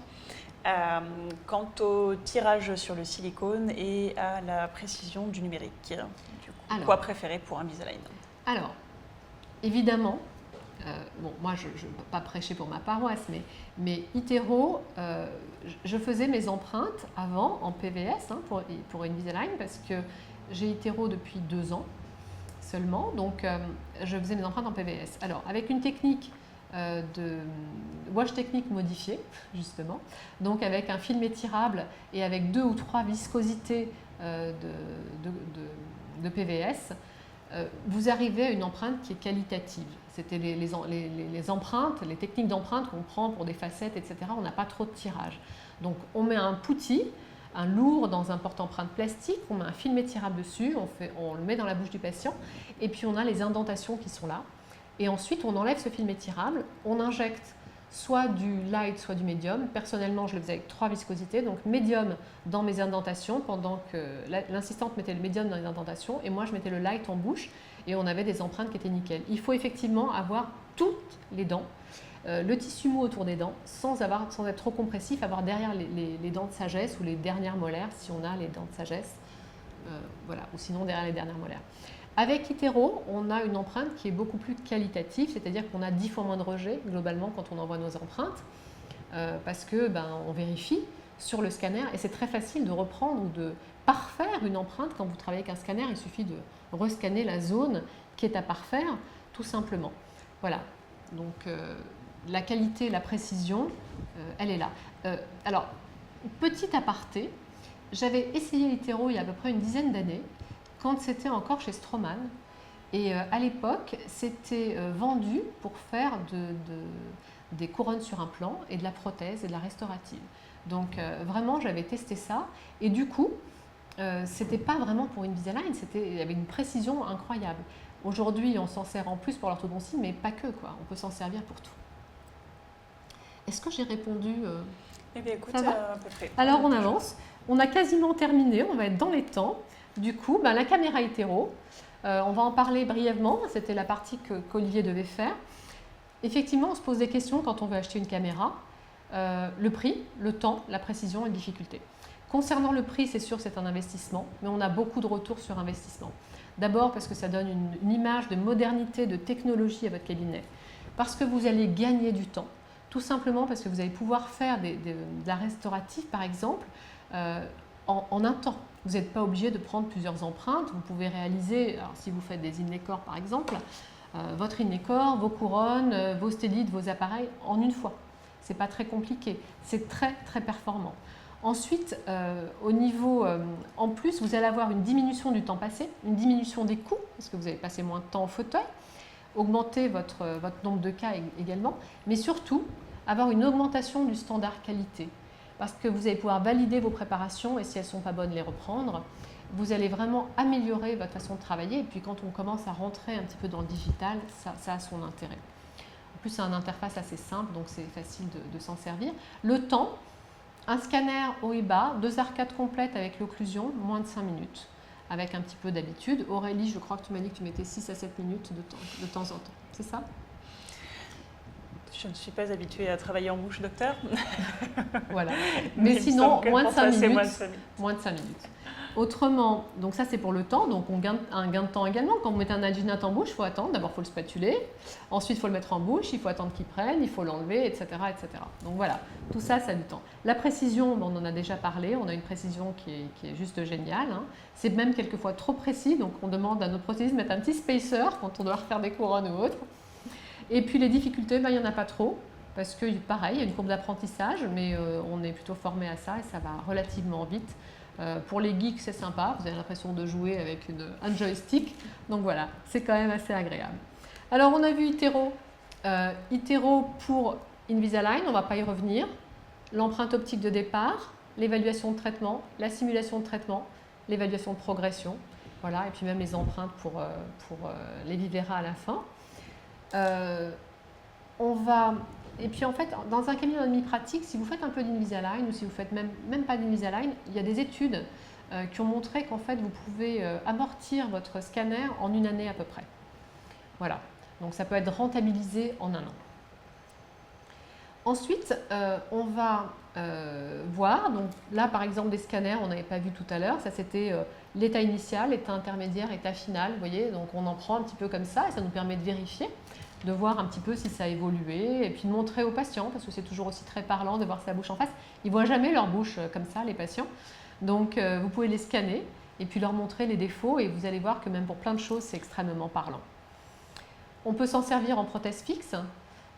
S2: Quant au tirage sur le silicone et à la précision du numérique, du coup, quoi préférer pour Invisalign?
S1: Alors, évidemment, bon, moi je ne peux pas prêcher pour ma paroisse, mais Itero, je faisais mes empreintes avant en PVS pour Invisalign parce que j'ai Itero depuis 2 ans seulement, donc je faisais mes empreintes en PVS. Alors, avec une technique de wash technique modifiée, justement, donc avec un film étirable et avec 2 ou 3 viscosités de PVS, vous arrivez à une empreinte qui est qualitative. C'était les empreintes, les techniques d'empreinte qu'on prend pour des facettes, etc. On n'a pas trop de tirage. Donc on met un putty, un lourd dans un porte-empreinte plastique, on met un film étirable dessus, on le met dans la bouche du patient, et puis on a les indentations qui sont là. Et ensuite on enlève ce film étirable, on injecte soit du light, soit du médium. Personnellement, je le faisais avec 3 viscosités, donc médium dans mes indentations, pendant que l'assistante mettait le médium dans les indentations, et moi je mettais le light en bouche, et on avait des empreintes qui étaient nickel. Il faut effectivement avoir toutes les dents, le tissu mou autour des dents, sans être trop compressif, avoir derrière les dents de sagesse ou les dernières molaires, si on a les dents de sagesse, voilà, ou sinon derrière les dernières molaires. Avec Itero, on a une empreinte qui est beaucoup plus qualitative, c'est-à-dire qu'on a 10 fois moins de rejet globalement quand on envoie nos empreintes, parce que on vérifie sur le scanner et c'est très facile de reprendre ou de parfaire une empreinte. Quand vous travaillez avec un scanner, il suffit de rescanner la zone qui est à parfaire, tout simplement. Voilà, donc la qualité, la précision, elle est là. Alors, petit aparté, j'avais essayé l'Itero il y a à peu près une dizaine d'années, quand c'était encore chez Straumann. Et à l'époque, c'était vendu pour faire des couronnes sur implant et de la prothèse et de la restaurative. Donc vraiment, j'avais testé ça. Et du coup, c'était pas vraiment pour Invisalign, il y avait une précision incroyable. Aujourd'hui, on s'en sert en plus pour l'orthodontie, mais pas que, quoi. On peut s'en servir pour tout. Est-ce que j'ai répondu
S2: Eh bien, écoute,
S1: ça va
S2: à peu près.
S1: Alors, on avance. On a quasiment terminé, on va être dans les temps. Du coup, la caméra Itero, on va en parler brièvement, c'était la partie qu'Olivier devait faire. Effectivement, on se pose des questions quand on veut acheter une caméra. Le prix, le temps, la précision et la difficulté. Concernant le prix, c'est sûr c'est un investissement, mais on a beaucoup de retours sur investissement. D'abord parce que ça donne une image de modernité, de technologie à votre cabinet. Parce que vous allez gagner du temps. Tout simplement parce que vous allez pouvoir faire de la restaurative, par exemple, en un temps. Vous n'êtes pas obligé de prendre plusieurs empreintes. Vous pouvez réaliser, alors si vous faites des in-lecors par exemple, votre in-lecor, vos couronnes, vos stélites, vos appareils en une fois. Ce n'est pas très compliqué. C'est très très performant. Ensuite, au niveau, en plus, vous allez avoir une diminution du temps passé, une diminution des coûts, parce que vous allez passer moins de temps au fauteuil, augmenter votre nombre de cas également, mais surtout avoir une augmentation du standard qualité. Parce que vous allez pouvoir valider vos préparations et si elles ne sont pas bonnes, les reprendre. Vous allez vraiment améliorer votre façon de travailler et puis quand on commence à rentrer un petit peu dans le digital, ça a son intérêt. En plus, c'est une interface assez simple, donc c'est facile de s'en servir. Le temps, un scanner haut et bas, 2 arcades complètes avec l'occlusion, moins de 5 minutes, avec un petit peu d'habitude. Aurélie, je crois que tu m'as dit que tu mettais 6 à 7 minutes de temps en temps, c'est ça ?
S2: Je ne suis pas habituée à travailler en bouche, docteur.
S1: Voilà. Mais sinon, moins de 5 minutes.
S2: Moins de 5 minutes.
S1: Autrement, donc ça c'est pour le temps, donc on gagne un gain de temps également. Quand vous mettez un alginate en bouche, il faut attendre. D'abord, il faut le spatuler. Ensuite, il faut le mettre en bouche. Il faut attendre qu'il prenne. Il faut l'enlever, etc., etc. Donc voilà, tout ça, ça a du temps. La précision, on en a déjà parlé. On a une précision qui est juste géniale. Hein. C'est même quelquefois trop précis. Donc on demande à notre prothésiste de mettre un petit spacer quand on doit refaire des couronnes ou autre. Et puis les difficultés, il n'y en a pas trop, parce que pareil, il y a une courbe d'apprentissage, mais on est plutôt formé à ça et ça va relativement vite. Pour les geeks, c'est sympa, vous avez l'impression de jouer avec un joystick, donc voilà, c'est quand même assez agréable. Alors on a vu Itero. Itero pour Invisalign, on ne va pas y revenir. L'empreinte optique de départ, l'évaluation de traitement, la simulation de traitement, l'évaluation de progression, voilà, et puis même les empreintes pour les Vivera à la fin. Et puis en fait, dans un cabinet d'anatomie-pratique, si vous faites un peu d'Invisalign ou si vous faites même pas d'Invisalign, il y a des études qui ont montré qu'en fait, vous pouvez amortir votre scanner en 1 année à peu près. Voilà, donc ça peut être rentabilisé en 1 an. Ensuite, on va voir, donc là par exemple des scanners, on n'avait pas vu tout à l'heure, ça c'était l'état initial, l'état intermédiaire, état final, vous voyez, donc on en prend un petit peu comme ça et ça nous permet de vérifier, de voir un petit peu si ça a évolué et puis de montrer aux patients, parce que c'est toujours aussi très parlant de voir sa bouche en face. Ils ne voient jamais leur bouche comme ça, les patients, donc vous pouvez les scanner et puis leur montrer les défauts et vous allez voir que même pour plein de choses, c'est extrêmement parlant. On peut s'en servir en prothèse fixe.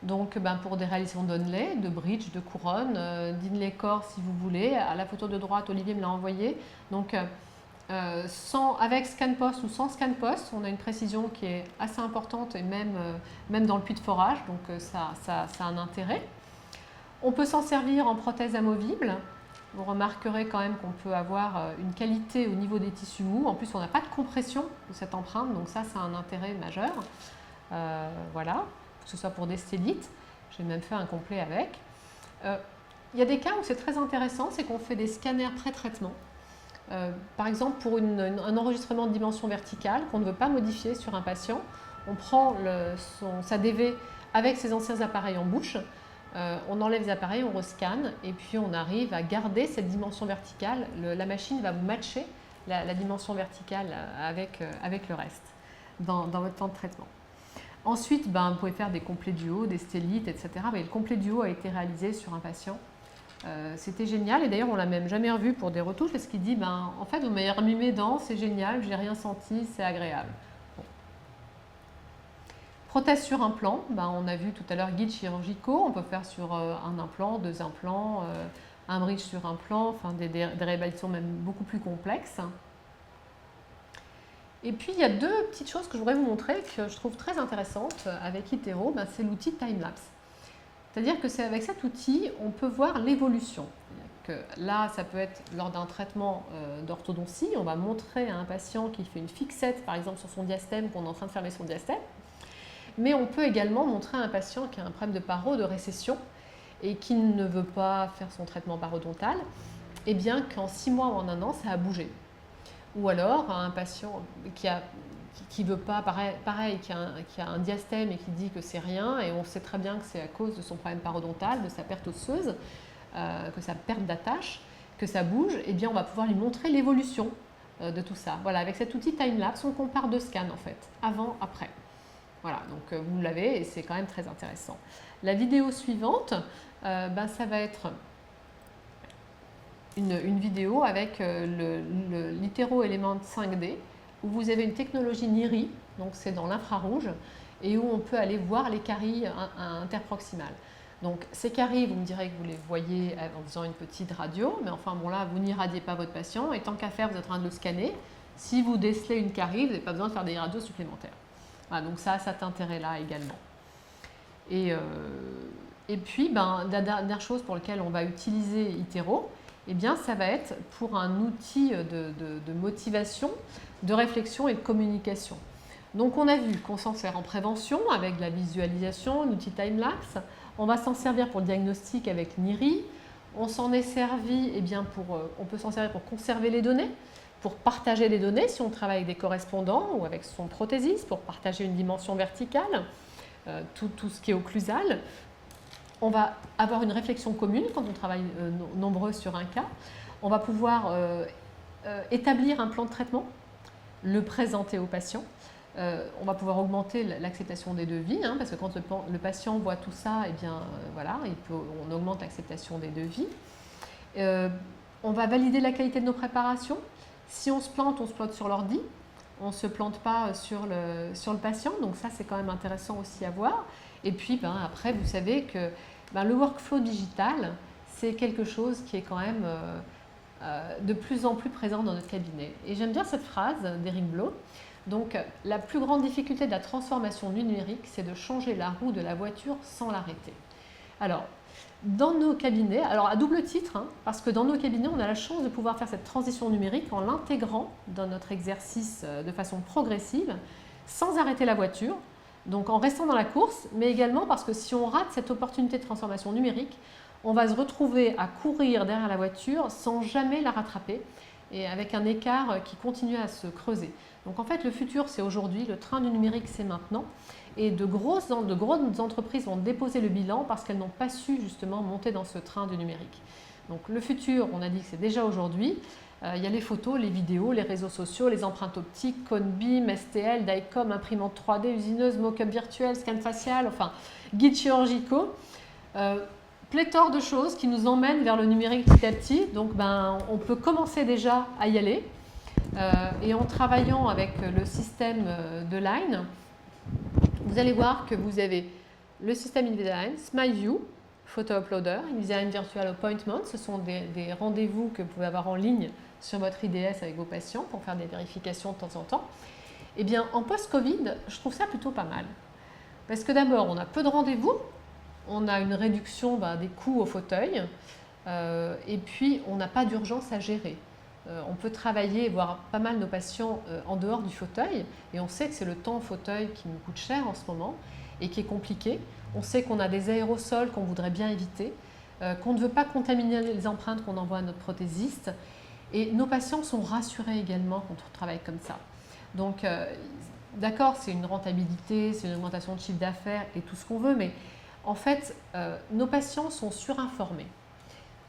S1: Donc pour des réalisations d'onlay, de bridge, de couronne, d'inlay-corps si vous voulez. À la photo de droite, Olivier me l'a envoyé. Donc avec ScanPost ou sans ScanPost, on a une précision qui est assez importante et même dans le puits de forage, donc ça a un intérêt. On peut s'en servir en prothèse amovible. Vous remarquerez quand même qu'on peut avoir une qualité au niveau des tissus mous. En plus, on n'a pas de compression de cette empreinte, donc ça a un intérêt majeur. Voilà. Que ce soit pour des stélites. J'ai même fait un complet avec. Il y a des cas où c'est très intéressant, c'est qu'on fait des scanners pré-traitement. Par exemple, pour un enregistrement de dimension verticale qu'on ne veut pas modifier sur un patient, on prend sa DV avec ses anciens appareils en bouche, on enlève les appareils, on rescanne et puis on arrive à garder cette dimension verticale. La machine va vous matcher la dimension verticale avec le reste dans votre temps de traitement. Ensuite, vous pouvez faire des complets du haut, des stellites, etc. Mais le complet du haut a été réalisé sur un patient. C'était génial et d'ailleurs on l'a même jamais revu pour des retouches parce qu'il dit en fait vous m'avez remis mes dents, c'est génial, j'ai rien senti, c'est agréable. Bon. Prothèse sur implant, on a vu tout à l'heure guides chirurgicaux, on peut faire sur un implant, 2 implants, un bridge sur implant, enfin des réhabilitations même beaucoup plus complexes. Et puis il y a 2 petites choses que je voudrais vous montrer que je trouve très intéressantes avec iTero, c'est l'outil Timelapse. C'est-à-dire que avec cet outil, on peut voir l'évolution. Là, ça peut être lors d'un traitement d'orthodontie, on va montrer à un patient qui fait une fixette, par exemple sur son diastème, qu'on est en train de fermer son diastème. Mais on peut également montrer à un patient qui a un problème de paro, de récession, et qui ne veut pas faire son traitement parodontal, et bien qu'en 6 mois ou en 1 an, ça a bougé. Ou alors, un patient qui veut pas, pareil, qui a un diastème et qui dit que c'est rien, et on sait très bien que c'est à cause de son problème parodontal, de sa perte osseuse, que sa perte d'attache, que ça bouge, et bien on va pouvoir lui montrer l'évolution de tout ça. Voilà, avec cet outil Timelapse, on compare 2 scans en fait, avant, après. Voilà, donc vous l'avez et c'est quand même très intéressant. La vidéo suivante, ça va être une vidéo avec l'Itero Element 5D, où vous avez une technologie NIRI, donc c'est dans l'infrarouge, et où on peut aller voir les caries interproximales. Donc ces caries, vous me direz que vous les voyez en faisant une petite radio, mais enfin bon là, vous n'irradiez pas votre patient, et tant qu'à faire, vous êtes en train de le scanner. Si vous décelez une carie, vous n'avez pas besoin de faire des radios supplémentaires. Voilà, donc ça a cet intérêt-là également. Et puis, la dernière chose pour laquelle on va utiliser iTero, ça va être pour un outil de motivation, de réflexion et de communication. Donc on a vu qu'on s'en sert en prévention avec la visualisation, l'outil Timelapse. On va s'en servir pour le diagnostic avec NIRI. On s'en est servi, on peut s'en servir pour conserver les données, pour partager les données si on travaille avec des correspondants ou avec son prothésiste, pour partager une dimension verticale, tout ce qui est occlusal. On va avoir une réflexion commune quand on travaille nombreux sur un cas. On va pouvoir établir un plan de traitement, le présenter au patient. On va pouvoir augmenter l'acceptation des devis, parce que quand le patient voit tout ça, on augmente l'acceptation des devis. On va valider la qualité de nos préparations. Si on se plante sur l'ordi. On ne se plante pas sur le patient, donc ça c'est quand même intéressant aussi à voir. Et puis après, vous savez que le workflow digital, c'est quelque chose qui est quand même de plus en plus présent dans notre cabinet. Et j'aime bien cette phrase d'Eric Blau. Donc, la plus grande difficulté de la transformation numérique, c'est de changer la roue de la voiture sans l'arrêter. Alors, dans nos cabinets, alors à double titre, parce que dans nos cabinets, on a la chance de pouvoir faire cette transition numérique en l'intégrant dans notre exercice de façon progressive, sans arrêter la voiture, donc en restant dans la course, mais également parce que si on rate cette opportunité de transformation numérique, on va se retrouver à courir derrière la voiture sans jamais la rattraper et avec un écart qui continue à se creuser. Donc en fait, le futur, c'est aujourd'hui, le train du numérique, c'est maintenant. Et de grosses entreprises vont déposer le bilan parce qu'elles n'ont pas su justement monter dans ce train du numérique. Donc le futur, on a dit que c'est déjà aujourd'hui. Il y a les photos, les vidéos, les réseaux sociaux, les empreintes optiques, Conbeam, STL, Dicom, imprimante 3D, usineuse, mock-up virtuel, scan facial, enfin guides chirurgicaux. Pléthore de choses qui nous emmènent vers le numérique petit à petit. Donc on peut commencer déjà à y aller. Et en travaillant avec le système de Line, vous allez voir que vous avez le système InVisalign, SmileView, Photo Uploader, InVisalign Virtual Appointment. Ce sont des rendez-vous que vous pouvez avoir en ligne sur votre IDS avec vos patients pour faire des vérifications de temps en temps. Eh bien, en post-Covid, je trouve ça plutôt pas mal. Parce que d'abord, on a peu de rendez-vous, on a une réduction des coûts au fauteuil, et puis on n'a pas d'urgence à gérer. On peut travailler et voir pas mal nos patients en dehors du fauteuil, et on sait que c'est le temps au fauteuil qui nous coûte cher en ce moment. et qui est compliqué. On sait qu'on a des aérosols qu'on voudrait bien éviter, qu'on ne veut pas contaminer les empreintes qu'on envoie à notre prothésiste. Et nos patients sont rassurés également quand on travaille comme ça. Donc, d'accord, c'est une rentabilité, c'est une augmentation de chiffre d'affaires et tout ce qu'on veut, mais en fait, nos patients sont surinformés.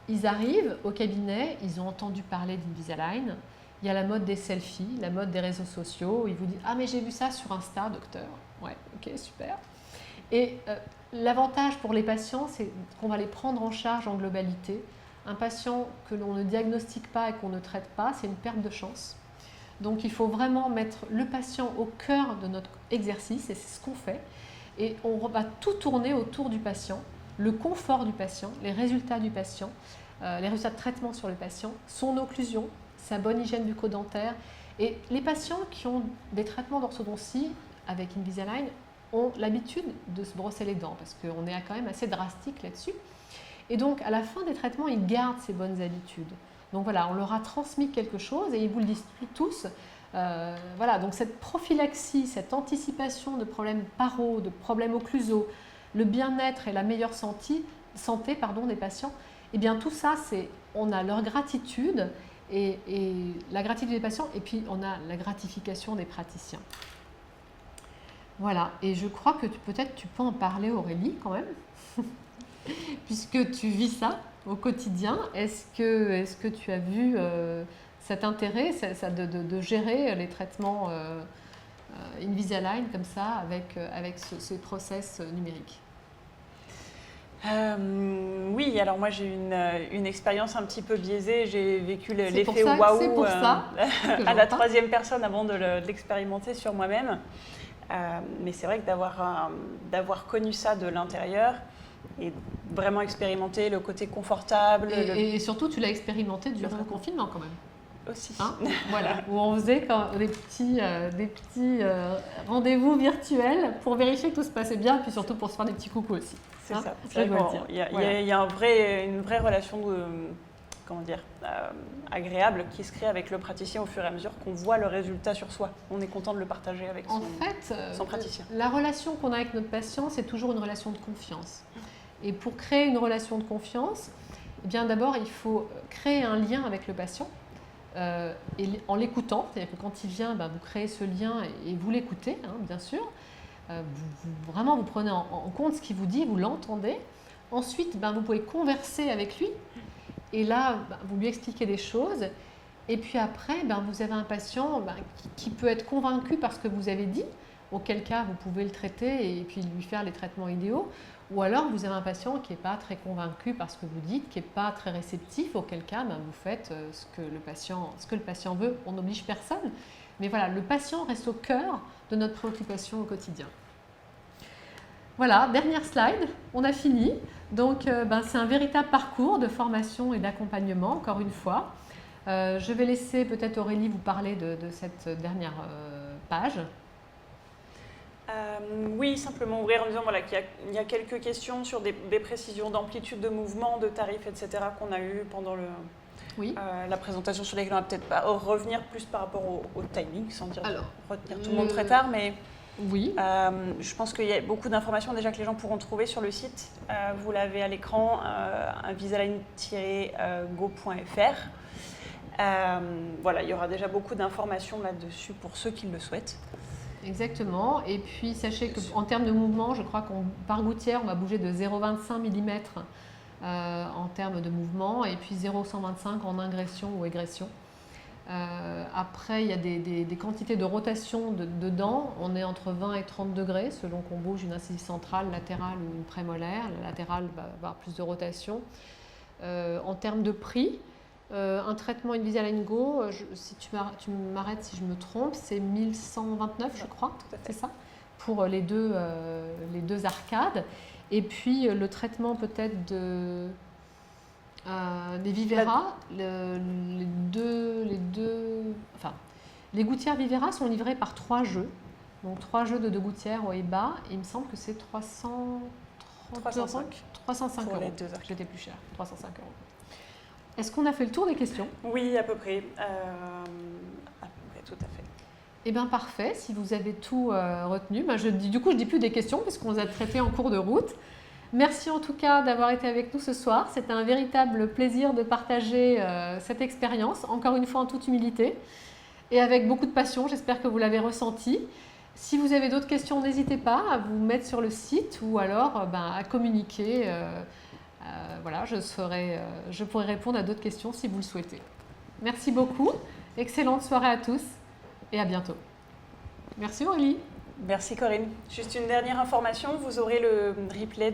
S1: Ils arrivent au cabinet, ils ont entendu parler d'Invisalign. Il y a la mode des selfies, la mode des réseaux sociaux. Ils vous disent « Ah, mais j'ai vu ça sur Insta, docteur. » Ouais, ok, super. Et l'avantage pour les patients, c'est qu'on va les prendre en charge en globalité. Un patient que l'on ne diagnostique pas et qu'on ne traite pas, c'est une perte de chance. Donc il faut vraiment mettre le patient au cœur de notre exercice, et c'est ce qu'on fait. Et on va tout tourner autour du patient, le confort du patient, les résultats du patient, les résultats de traitement sur le patient, son occlusion, sa bonne hygiène bucco-dentaire. Et les patients qui ont des traitements d'orthodontie avec Invisalign ont l'habitude de se brosser les dents, parce qu'on est quand même assez drastique là-dessus. Et donc, à la fin des traitements, ils gardent ces bonnes habitudes. Donc voilà, on leur a transmis quelque chose et ils vous le disent tous. Voilà, donc cette prophylaxie, cette anticipation de problèmes paro, de problèmes occlusaux, le bien-être et la meilleure santé des patients, eh bien tout ça, on a leur gratitude et la gratitude des patients, et puis on a la gratification des praticiens. Voilà, et je crois que peut-être tu peux en parler, Aurélie, quand même. Puisque tu vis ça au quotidien, est-ce que tu as vu cet intérêt de gérer les traitements Invisalign comme ça avec ce process numérique?
S2: Oui, alors moi j'ai une expérience un petit peu biaisée, j'ai vécu l'effet waouh à la troisième personne avant de l'expérimenter sur moi-même. Mais c'est vrai que d'avoir connu ça de l'intérieur, et vraiment expérimenter le côté confortable.
S1: Et surtout, tu l'as expérimenté durant le confinement quand même.
S2: Aussi.
S1: Hein, voilà, où on faisait des petits rendez-vous virtuels pour vérifier que tout se passait bien, et puis surtout pour se faire des petits coucous aussi.
S2: C'est ça. Il y a une vraie relation agréable qui se crée avec le praticien au fur et à mesure qu'on voit le résultat sur soi. On est content de le partager avec son praticien.
S1: La relation qu'on a avec notre patient, c'est toujours une relation de confiance. Et pour créer une relation de confiance, eh bien d'abord, il faut créer un lien avec le patient et en l'écoutant. C'est-à-dire que quand il vient, vous créez ce lien et vous l'écoutez, hein, bien sûr. Vraiment, vous prenez en compte ce qu'il vous dit, vous l'entendez. Ensuite, vous pouvez converser avec lui. Et là, vous lui expliquez des choses. Et puis après, vous avez un patient qui peut être convaincu par ce que vous avez dit, auquel cas vous pouvez le traiter et puis lui faire les traitements idéaux. Ou alors vous avez un patient qui n'est pas très convaincu par ce que vous dites, qui n'est pas très réceptif, auquel cas vous faites ce que le patient veut. On n'oblige personne. Mais voilà, le patient reste au cœur de notre préoccupation au quotidien. Voilà, dernière slide, on a fini. Donc c'est un véritable parcours de formation et d'accompagnement, encore une fois. Je vais laisser peut-être Aurélie vous parler de cette dernière page.
S2: Oui, simplement ouvrir en disant qu'il y a quelques questions sur des précisions d'amplitude de mouvement, de tarifs, etc. qu'on a eu pendant la présentation, sur lesquelles on va peut-être pas revenir plus par rapport au timing, sans retenir tout le monde très tard, mais
S1: oui.
S2: Je pense qu'il y a beaucoup d'informations déjà que les gens pourront trouver sur le site. Vous l'avez à l'écran, invisalign-go.fr. Voilà, il y aura déjà beaucoup d'informations là-dessus pour ceux qui le souhaitent.
S1: Exactement. Et puis, sachez qu'en termes de mouvement, je crois par gouttière, on va bouger de 0,25 mm en termes de mouvement et puis 0,125 en ingression ou égression. Après, il y a des quantités de rotation de dents. On est entre 20 et 30 degrés selon qu'on bouge une incisive centrale, latérale ou une prémolaire. La latérale va avoir plus de rotation. En termes de prix, un traitement Invisalign Go, si tu m'arrêtes si je me trompe, c'est 1129, je crois, c'est ça, pour les deux arcades. Et puis le traitement peut-être des Vivera, les gouttières Vivera sont livrées par 3 jeux. Donc 3 jeux de 2 gouttières haut et bas. Et il me semble que c'est 305
S2: pour
S1: euros.
S2: Les 2 arcades.
S1: C'était plus cher, 305 euros. Est-ce qu'on a fait le tour des questions?
S2: Oui, à peu près. Tout à fait.
S1: Eh bien, parfait. Si vous avez tout retenu, ben, je dis plus des questions puisqu'on les a traitées en cours de route. Merci en tout cas d'avoir été avec nous ce soir. C'était un véritable plaisir de partager cette expérience, encore une fois en toute humilité et avec beaucoup de passion. J'espère que vous l'avez ressenti. Si vous avez d'autres questions, n'hésitez pas à vous mettre sur le site ou alors à communiquer. Voilà, je pourrai répondre à d'autres questions si vous le souhaitez. Merci beaucoup. Excellente soirée à tous et à bientôt. Merci Aurélie.
S2: Merci Corinne. Juste une dernière information, vous aurez le replay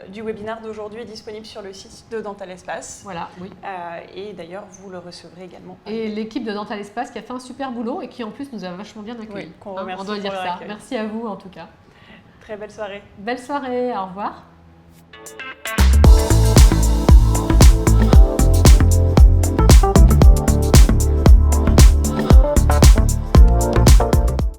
S2: du webinaire d'aujourd'hui disponible sur le site de Dental Espace.
S1: Voilà, oui.
S2: Et d'ailleurs, vous le recevrez également.
S1: Et l'équipe de Dental Espace qui a fait un super boulot et qui en plus nous a vachement bien accueillis.
S2: Oui, qu'on remercie
S1: on doit dire
S2: pour leur
S1: ça.
S2: accueil.
S1: Merci à vous en tout cas.
S2: Très belle soirée.
S1: Belle soirée, au revoir.